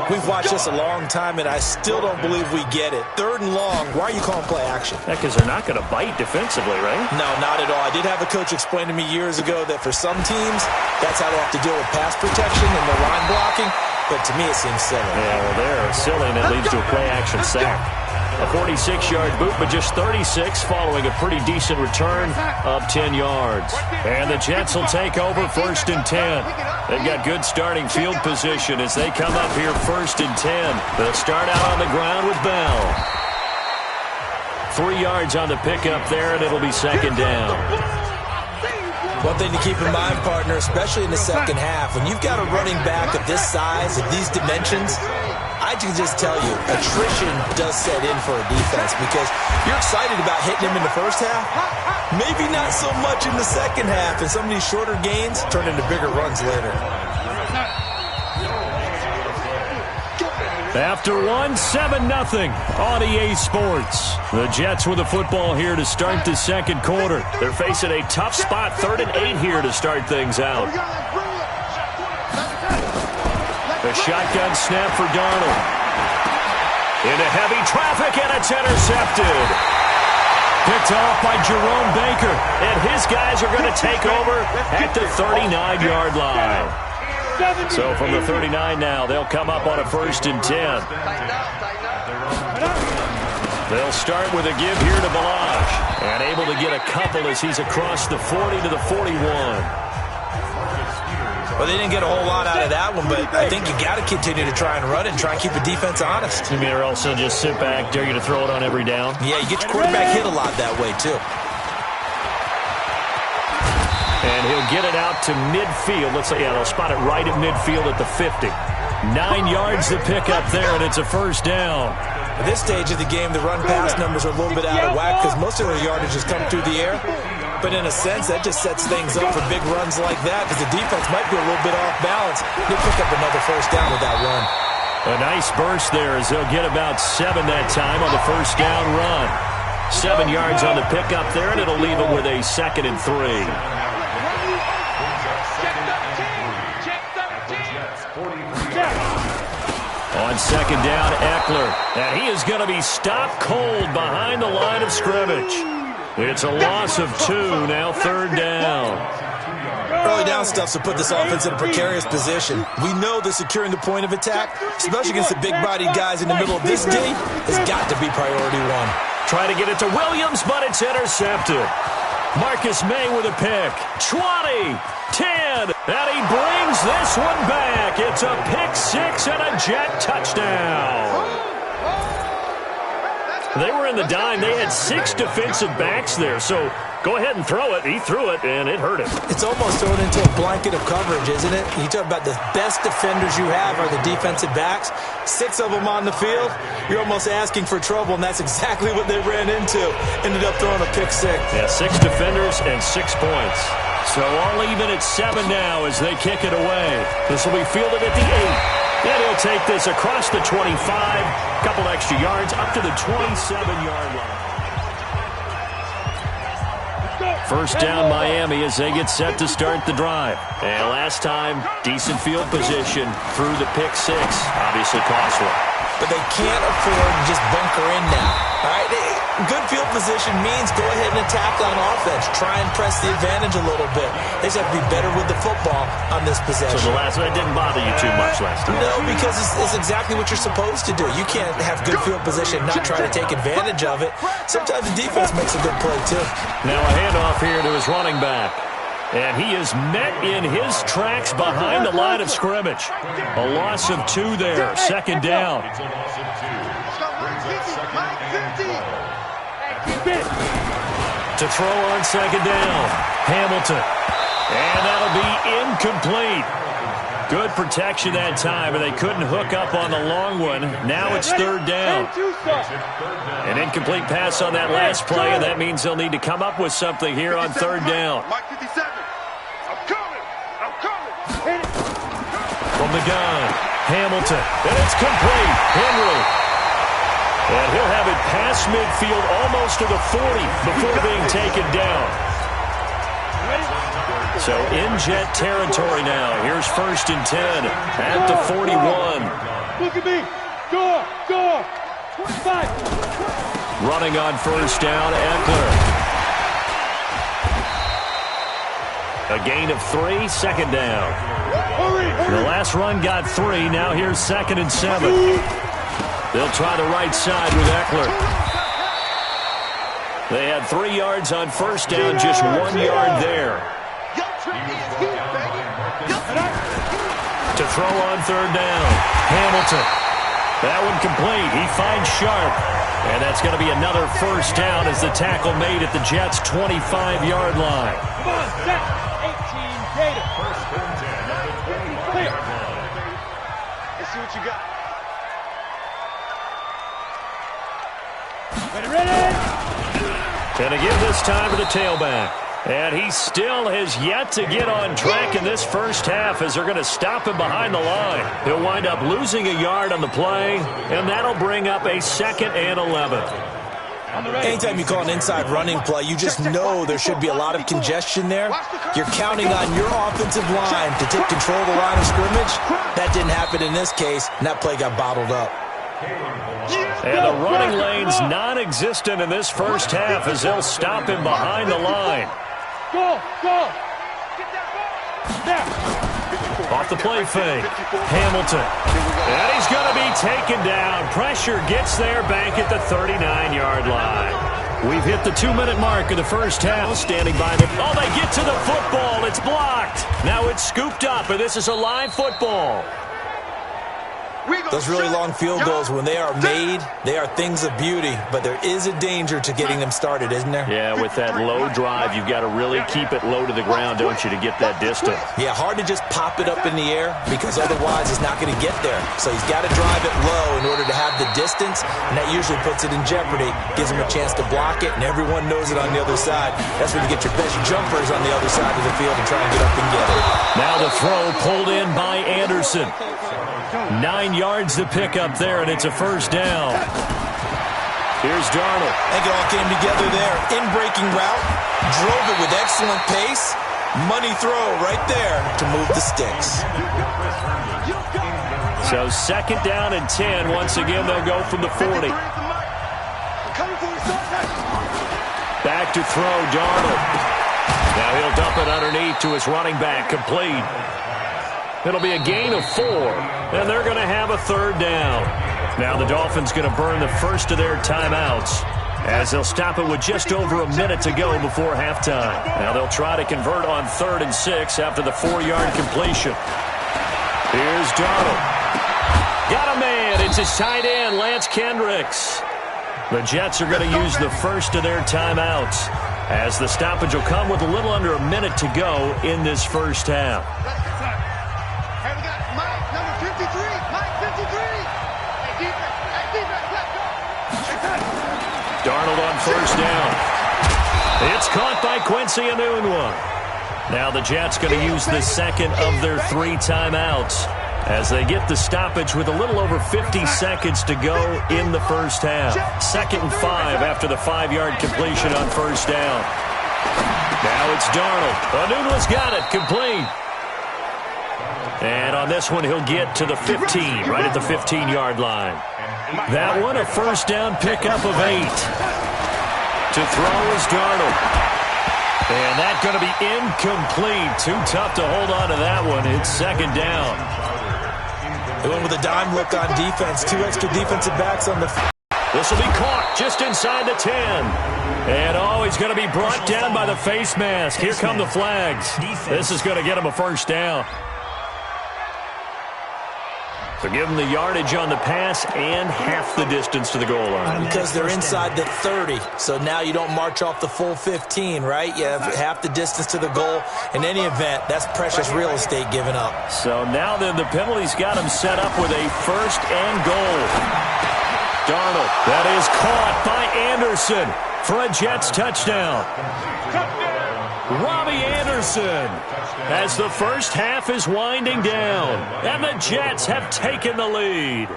We've watched this a long time, and I still don't believe we get it. 3rd and long. Why are you calling play action? Because they're not going to bite defensively, right? No, not at all. I did have a coach explain to me years ago that for some teams, that's how they have to deal with pass protection and their line blocking. But to me, it seems silly. Yeah, well, they're silly, and it leads to a play action sack. A 46-yard boot, but just 36 following a pretty decent return of 10 yards. And the Jets will take over 1st and 10. They've got good starting field position as they come up here 1st and 10. They'll start out on the ground with Bell. 3 yards on the pickup there, and it'll be 2nd down. One thing to keep in mind, partner, especially in the second half, when you've got a running back of this size, of these dimensions, I can just tell you, attrition does set in for a defense because you're excited about hitting him in the first half. Maybe not so much in the second half, and some of these shorter gains turn into bigger runs later. After one, 7-0 on EA Sports. The Jets with the football here to start the second quarter. They're facing a tough spot, 3rd and 8 here to start things out. The shotgun snap for Darnold. Into heavy traffic, and it's intercepted. Picked off by Jerome Baker, and his guys are going to take over at the 39-yard line. So from the 39 now, they'll come up on a 1st and 10. They'll start with a give here to Balaj, and able to get a couple as he's across the 40 to the 41. Well, they didn't get a whole lot out of that one, but I think you got to continue to try and run it and try and keep the defense honest. You mean or also just sit back, dare you to throw it on every down? Yeah, you get your quarterback hit a lot that way, too. And he'll get it out to midfield. Let's say, yeah, they'll spot it right at midfield at the 50. 9 yards to pick up there, and it's a 1st down. At this stage of the game, the run-pass numbers are a little bit out of whack because most of their yardage has come through the air. But in a sense, that just sets things up for big runs like that because the defense might be a little bit off balance. He'll pick up another 1st down with that run. A nice burst there as they'll get about 7 that time on the 1st down run. 7 yards on the pickup there, and it'll leave it with a 2nd and 3. On 2nd down, Eckler. And he is going to be stopped cold behind the line of scrimmage. It's a loss of 2, now 3rd down. Early down stuff to put this offense in a precarious position. We know that securing the point of attack, especially against the big-bodied guys in the middle of this game, has got to be priority 1. Try to get it to Williams, but it's intercepted. Marcus May with a pick. 20, 10, and he brings this one back. It's a pick 6 and a Jet touchdown. They were in the dime. They had 6 defensive backs there, so go ahead and throw it. He threw it, and it hurt him. It's almost thrown into a blanket of coverage, isn't it? You talk about the best defenders you have are the defensive backs. 6 of them on the field. You're almost asking for trouble, and that's exactly what they ran into. Ended up throwing a pick 6. Yeah, 6 defenders and 6 points. So all even at 7 now as they kick it away. This will be fielded at the 8. And he'll take this across the 25, couple extra yards, up to the 27-yard line. 1st down Miami as they get set to start the drive. And last time, decent field position through the pick 6. Obviously costly. But they can't afford to just bunker in now. All right? Good field position means go ahead and attack on offense. Try and press the advantage a little bit. They just have to be better with the football on this possession. So the last one didn't bother you too much last time? No, because it's exactly what you're supposed to do. You can't have good field position and not try to take advantage of it. Sometimes the defense makes a good play, too. Now a handoff here to his running back. And he is met in his tracks behind the line of scrimmage. A loss of 2 there. 2nd down. To throw on 2nd down. Hamilton. And that'll be incomplete. Good protection that time, and they couldn't hook up on the long one. Now it's 3rd down. An incomplete pass on that last play, and that means they'll need to come up with something here on 3rd down. From the gun, Hamilton, and it's complete. Henry. And he'll have it past midfield almost to the 40 before being taken down. So in Jet territory now. Here's 1st and 10 at the 41. Look at me. Go. 25. Running on 1st down, Eckler. A gain of 3, 2nd down. The last run got 3. Now here's 2nd and 7. They'll try the right side with Eckler. They had 3 yards on 1st down, just 1 yard there. To throw on 3rd down, Hamilton. That one complete. He finds Sharp. And that's going to be another 1st down as the tackle made at the Jets' 25-yard line. Come on, set. 18, Gator. Clear. Let's see what you got. Ready. And to give this time to the tailback. And he still has yet to get on track in this first half as they're going to stop him behind the line. He'll wind up losing a yard on the play, and that'll bring up a 2nd and 11. Anytime you call an inside running play, you just know there should be a lot of congestion there. You're counting on your offensive line to take control of the line of scrimmage. That didn't happen in this case, and that play got bottled up. And the running lane's non-existent in this first half as they'll stop him behind the line. Go! Off the play fake, Hamilton. And he's going to be taken down. Pressure gets there back at the 39-yard line. We've hit the 2-minute mark of the first half. Standing by them. Oh, they get to the football. It's blocked. Now it's scooped up, and this is a live football. Those really long field goals, when they are made, they are things of beauty, but there is a danger to getting them started, isn't there? Yeah, with that low drive, you've got to really keep it low to the ground, don't you, to get that distance? Yeah, hard to just pop it up in the air because otherwise it's not going to get there. So he's got to drive it low in order to have the distance, and that usually puts it in jeopardy, gives him a chance to block it, and everyone knows it on the other side. That's when you get your best jumpers on the other side of the field and try and get up and get it. Now the throw pulled in by Anderson. 9 yards to pick up there, and it's a first down. Here's Darnold. I think it all came together there. In-breaking route, drove it with excellent pace. Money throw right there to move the sticks. So 2nd down and 10. Once again, they'll go from the 40. Back to throw, Darnold. Now he'll dump it underneath to his running back, complete. It'll be a gain of 4, and they're going to have a 3rd down. Now the Dolphins going to burn the first of their timeouts as they'll stop it with just over a minute to go before halftime. Now they'll try to convert on 3rd and 6 after the 4-yard completion. Here's Darnold. Got a man. It's his tight end, Lance Kendricks. The Jets are going to use the first of their timeouts as the stoppage will come with a little under a minute to go in this first half. Darnold on first down. It's caught by Quincy Enunwa. Now the Jets going to use the second of their 3 timeouts as they get the stoppage with a little over 50 seconds to go in the first half. 2nd and 5 after the 5-yard completion on first down. Now it's Darnold. Enunwa's got it, complete. And on this one, he'll get to the 15, right at the 15-yard line. That one, a first down pickup of 8. To throw is Darnold. And that's going to be incomplete. Too tough to hold on to that one. It's 2nd down. They went with a dime look on defense. 2 extra defensive backs on the... This will be caught just inside the 10. And, he's going to be brought down by the face mask. Here come the flags. This is going to get him a first down. So give them the yardage on the pass and half the distance to the goal line. Because they're inside the 30, so now you don't march off the full 15, right? You have half the distance to the goal. In any event, that's precious real estate given up. So now then the penalty's got him set up with a 1st and goal. Darnold, that is caught by Anderson for a Jets touchdown. Robbie Anderson, as the first half is winding down, and the Jets have taken the lead.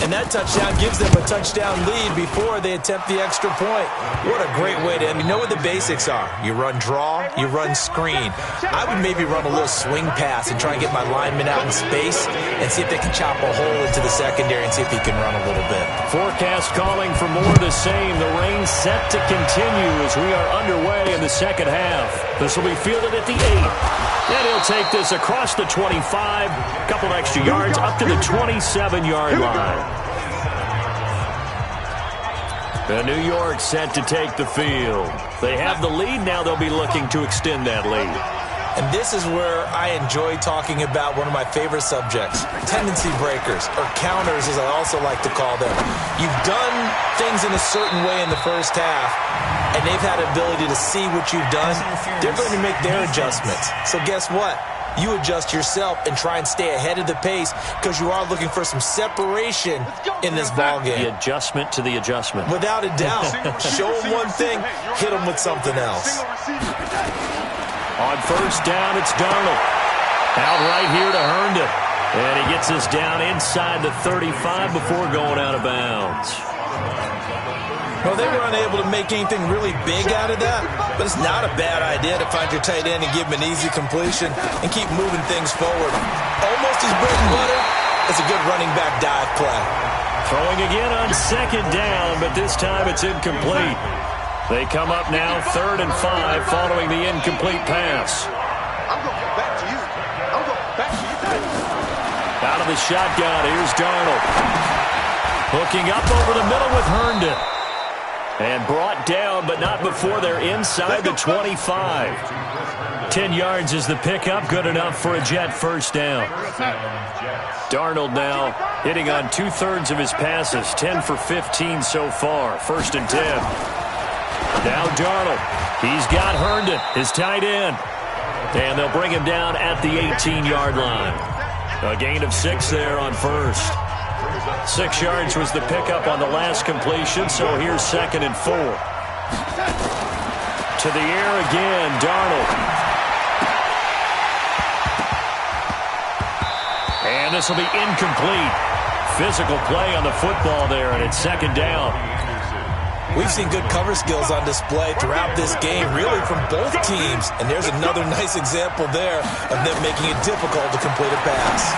And that touchdown gives them a touchdown lead before they attempt the extra point. What a great way to end. You know what the basics are. You run draw, you run screen. I would maybe run a little swing pass and try and get my lineman out in space and see if they can chop a hole into the secondary and see if he can run a little bit. Forecast calling for more of the same. The rain set to continue as we are underway in the second half. This will be fielded at the 8. And he'll take this across the 25, a couple extra yards up to the 27-yard line. And New York set to take the field. They have the lead. Now they'll be looking to extend that lead. And this is where I enjoy talking about one of my favorite subjects, tendency breakers, or counters as I also like to call them. You've done things in a certain way in the first half, and they've had ability to see what you've done. They're going to make their adjustments. So guess what? you adjust yourself and try and stay ahead of the pace because you are looking for some separation in this ball game. The adjustment to the adjustment. Without a doubt. Show them one thing, hit them with something else. On first down, it's Darnold. Out right here to Herndon. And he gets us down inside the 35 before going out of bounds. Well, they were unable to make anything really big out of that, but it's not a bad idea to find your tight end and give him an easy completion and keep moving things forward. Almost as bread and butter as a good running back dive play. Throwing again on second down, but this time it's incomplete. They come up now 3rd and 5 following the incomplete pass. I'm going back to you. I'm going back to you. Out of the shotgun, here's Darnold. Hooking up over the middle with Herndon. And brought down, but not before they're inside the 25. 10 yards is the pickup, good enough for a Jet first down. Darnold now hitting on 2/3 of his passes, 10 for 15 so far, 1st and 10. Now Darnold, he's got Herndon, his tight end. And they'll bring him down at the 18-yard line. A gain of 6 there on first. 6 yards was the pickup on the last completion, so here's 2nd and 4. To the air again, Darnold. And this will be incomplete. Physical play on the football there, and it's 2nd down. We've seen good cover skills on display throughout this game, really from both teams. And there's another nice example there of them making it difficult to complete a pass.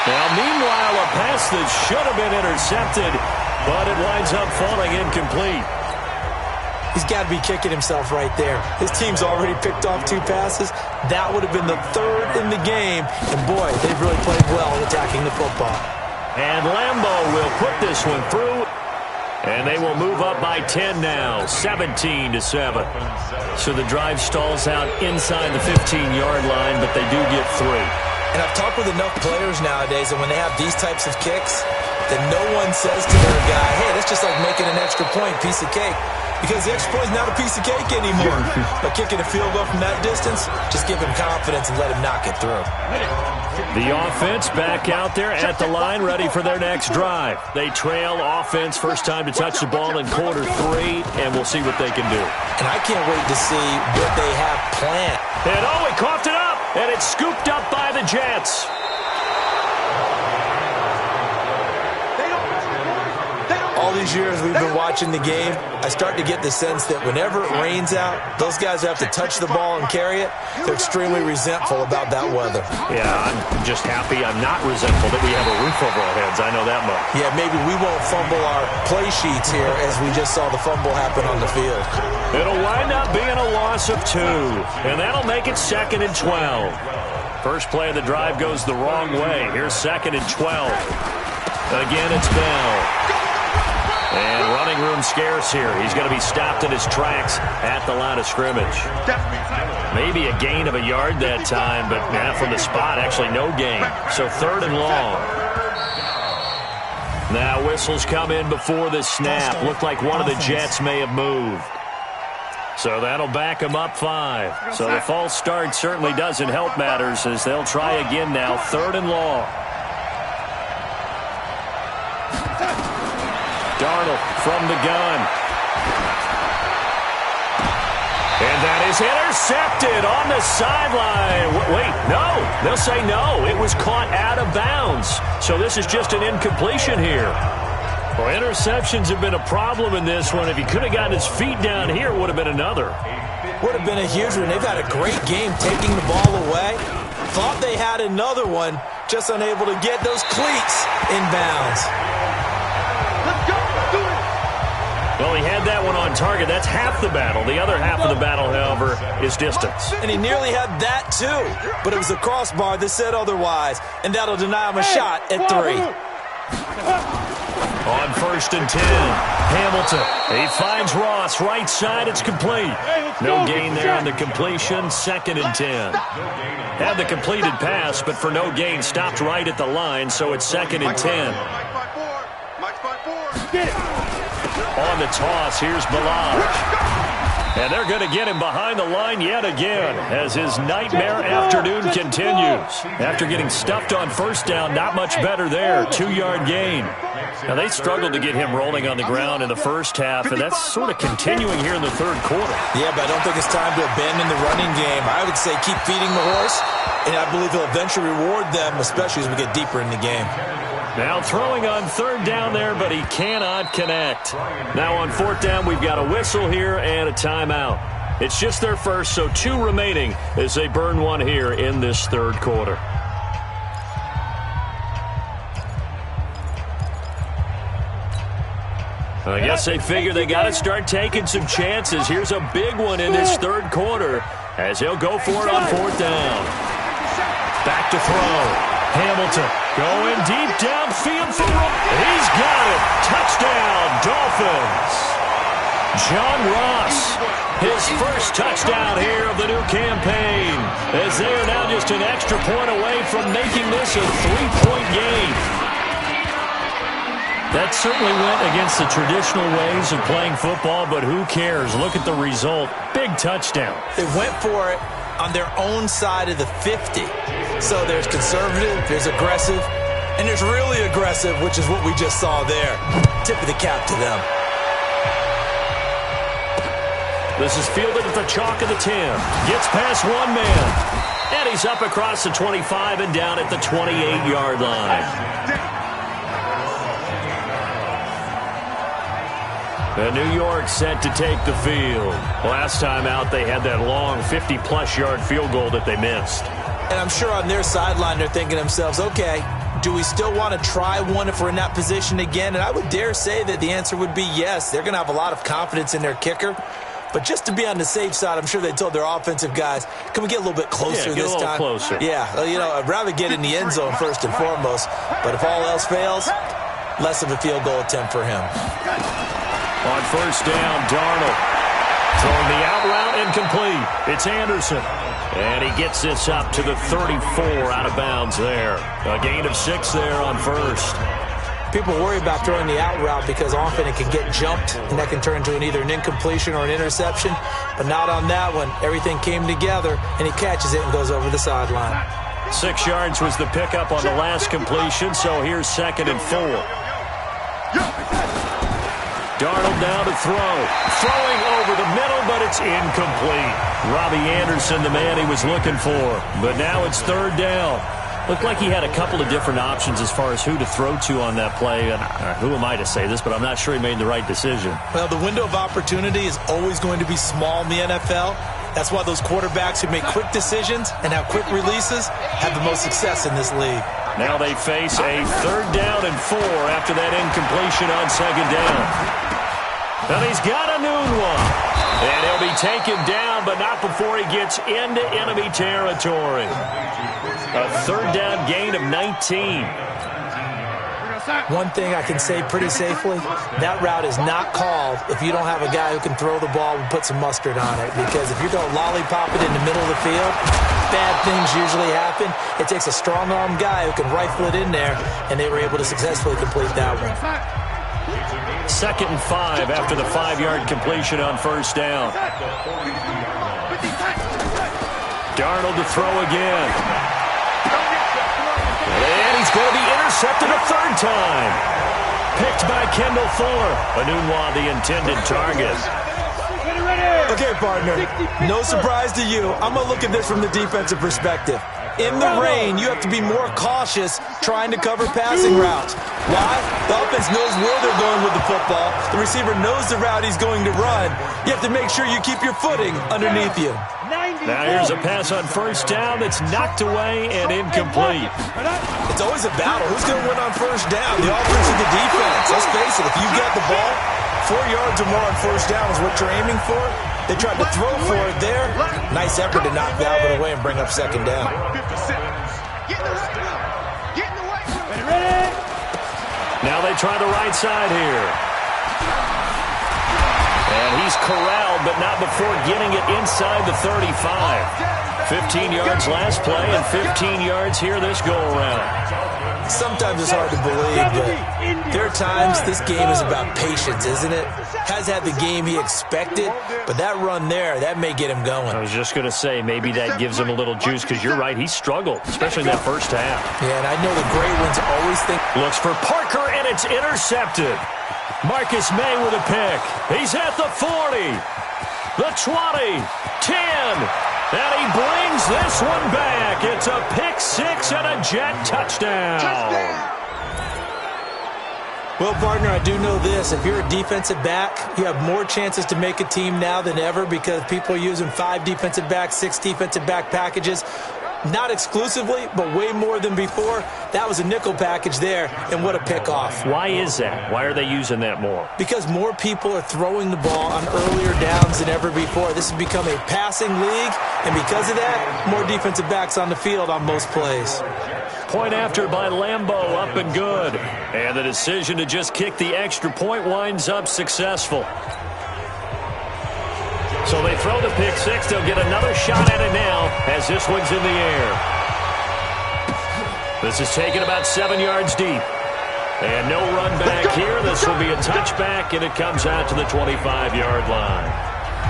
Now, meanwhile, a pass that should have been intercepted, but it winds up falling incomplete. He's got to be kicking himself right there. His team's already picked off 2 passes. That would have been the 3rd in the game. And, boy, they've really played well attacking the football. And Lambeau will put this one through. And they will move up by 10 now, 17-7. So the drive stalls out inside the 15-yard line, but they do get 3. And I've talked with enough players nowadays, and when they have these types of kicks, that no one says to their guy, hey, that's just like making an extra point, piece of cake. Because the extra point is not a piece of cake anymore. By kicking a field goal from that distance, just give him confidence and let him knock it through. The offense back out there at the line, ready for their next drive. They trail offense, first time to touch the ball in quarter 3, and we'll see what they can do. And I can't wait to see what they have planned. And oh, he coughed it up, and it's scooped up by the Jets. All these years we've been watching the game, I start to get the sense that whenever it rains out, those guys who have to touch the ball and carry it, they're extremely resentful about that weather. Yeah, I'm just happy I'm not resentful that we have a roof over our heads. I know that much. Yeah, maybe we won't fumble our play sheets here as we just saw the fumble happen on the field. It'll wind up being a loss of 2, and that'll make it 2nd and 12. First play of the drive goes the wrong way. Here's 2nd and 12. Again, it's Bell. And running room scarce here. He's going to be stopped in his tracks at the line of scrimmage. Maybe a gain of a yard that time, but from the spot, actually no gain. So 3rd and long. Now whistles come in before the snap. Looked like one of the Jets may have moved. So that'll back them up 5. So the false start certainly doesn't help matters as they'll try again now. 3rd and long. Darnold from the gun. And that is intercepted on the sideline. Wait, no. They'll say no. It was caught out of bounds. So this is just an incompletion here. Well, interceptions have been a problem in this one. If he could have gotten his feet down here, it would have been another. Would have been a huge one. They've had a great game taking the ball away. Thought they had another one, just unable to get those cleats in bounds. Well, he had that one on target. That's half the battle. The other half of the battle, however, is distance. And he nearly had that, too. But it was a crossbar that said otherwise. And that'll deny him a shot at 3. On 1st and 10, Hamilton. He finds Ross. Right side, it's complete. No gain there on the completion. 2nd and 10. Had the completed pass, but for no gain, stopped right at the line, so it's 2nd and 10. On the toss, here's Balaj. And they're going to get him behind the line yet again as his nightmare afternoon continues. After getting stuffed on first down, not much better there. 2-yard gain. Now, they struggled to get him rolling on the ground in the first half, and that's sort of continuing here in the third quarter. Yeah, but I don't think it's time to abandon the running game. I would say keep feeding the horse, and I believe he'll eventually reward them, especially as we get deeper in the game. Now throwing on third down there, but he cannot connect. Now on fourth down, we've got a whistle here and a timeout. It's just their first, so 2 remaining as they burn one here in this third quarter. I guess they figure they got to start taking some chances. Here's a big one in this third quarter as he'll go for it on fourth down. Back to throw. Hamilton going deep downfield for he's got it. Touchdown, Dolphins. John Ross, his first touchdown here of the new campaign, as they are now just an extra point away from making this a 3-point game. That certainly went against the traditional ways of playing football, but who cares? Look at the result. Big touchdown. They went for it on their own side of the 50. So there's conservative, there's aggressive, and there's really aggressive, which is what we just saw there. Tip of the cap to them. This is fielded at the chalk of the 10. Gets past one man. And he's up across the 25 and down at the 28-yard line. And New York set to take the field. Last time out, they had that long 50-plus yard field goal that they missed. And I'm sure on their sideline, they're thinking to themselves, okay, do we still want to try one if we're in that position again? And I would dare say that the answer would be yes. They're going to have a lot of confidence in their kicker. But just to be on the safe side, I'm sure they told their offensive guys, can we get a little bit closer this time? Closer. Yeah, I'd rather get in the end zone first and foremost. But if all else fails, less of a field goal attempt for him. On first down, Darnold throwing the out route incomplete. It's Anderson. And he gets this up to the 34 out of bounds there. A gain of 6 there on first. People worry about throwing the out route because often it can get jumped, and that can turn into either an incompletion or an interception. But not on that one. Everything came together, and he catches it and goes over the sideline. 6 yards was the pickup on the last completion, so here's 2nd and 4. Darnold now to throw. Throwing over the middle, but it's incomplete. Robbie Anderson, the man he was looking for. But now it's 3rd down. Looked like he had a couple of different options as far as who to throw to on that play. And who am I to say this, but I'm not sure he made the right decision. Well, the window of opportunity is always going to be small in the NFL. That's why those quarterbacks who make quick decisions and have quick releases have the most success in this league. Now they face a 3rd down and 4 after that incompletion on 2nd down. And he's got a new one. And he'll be taken down, but not before he gets into enemy territory. A 3rd down gain of 19. One thing I can say pretty safely, that route is not called if you don't have a guy who can throw the ball and put some mustard on it. Because if you're going to lollipop it in the middle of the field, bad things usually happen. It takes a strong-arm guy who can rifle it in there, and they were able to successfully complete that one. 2nd and 5 after the 5-yard completion on first down. Darnold to throw again. And he's going to be intercepted a 3rd time. Picked by Kendall Fuller. Anunwa, the intended target. Okay, partner, no surprise to you. I'm going to look at this from the defensive perspective. In the rain, you have to be more cautious trying to cover passing routes. Why? The offense knows where they're going with the football. The receiver knows the route he's going to run. You have to make sure you keep your footing underneath you. Now here's a pass on first down that's knocked away and incomplete. It's always a battle. Who's going to win on first down? The offense or the defense? Let's face it, if you get the ball, 4 yards or more on first down is what you're aiming for. They tried to throw for it there. Nice effort to knock Galvin away and bring up 2nd down. Now they try the right side here. And he's corralled, but not before getting it inside the 35. 15 yards last play and 15 yards here this go-around. Sometimes it's hard to believe, but there are times this game is about patience, isn't it? Has had the game he expected, but that run there, that may get him going. I was just going to say, maybe that gives him a little juice, because you're right, he struggled, especially in that first half. Yeah, and I know the great ones always think. Looks for Parker, and it's intercepted. Marcus May with a pick. He's at the 40, the 20, 10. And he brings this one back. It's a pick six and a Jet touchdown. Well, partner, I do know this. If you're a defensive back, you have more chances to make a team now than ever because people are using 5 defensive backs, 6 defensive back packages. Not exclusively, but way more than before. That was a nickel package there, and what a pickoff. Why is that? Why are they using that more? Because more people are throwing the ball on earlier downs than ever before. This has become a passing league, and because of that, more defensive backs on the field on most plays. Point after by Lambeau, up and good. And the decision to just kick the extra point winds up successful. So they throw the pick six. They'll get another shot at it now as this one's in the air. This is taken about 7 yards deep. And no run back here. This will be a touchback, and it comes out to the 25-yard line.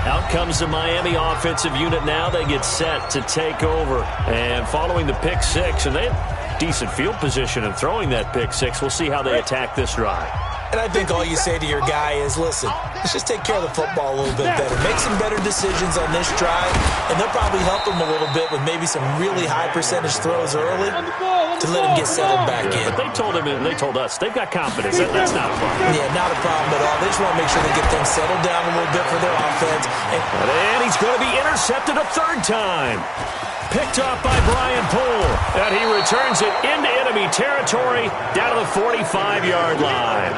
Out comes the Miami offensive unit now. They get set to take over. And following the pick six, and they have decent field position in throwing that pick six. We'll see how they attack this drive. And I think all you say to your guy is, listen, let's just take care of the football a little bit better. Make some better decisions on this drive, and they'll probably help him a little bit with maybe some really high percentage throws early to let him get settled back in. But they told us they've got confidence. That's not a problem. Yeah, not a problem at all. They just want to make sure they get things settled down a little bit for their offense. And he's going to be intercepted a third time. Picked off by Brian Poole, and he returns it into enemy territory down to the 45-yard line.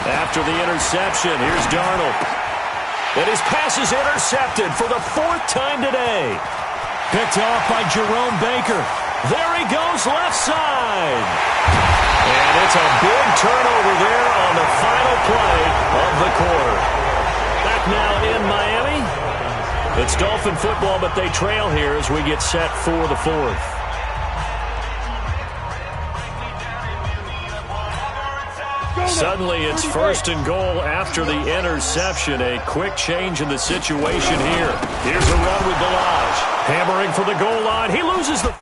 After the interception, here's Darnold. And his pass is intercepted for the 4th time today. Picked off by Jerome Baker. There he goes, left side. And it's a big turnover there on the final play of the quarter. Back now in Miami. It's Dolphin football, but they trail here as we get set for the 4th. Suddenly it's 1st and goal after the interception. A quick change in the situation here. Here's a run with Delage. Hammering for the goal line. He loses the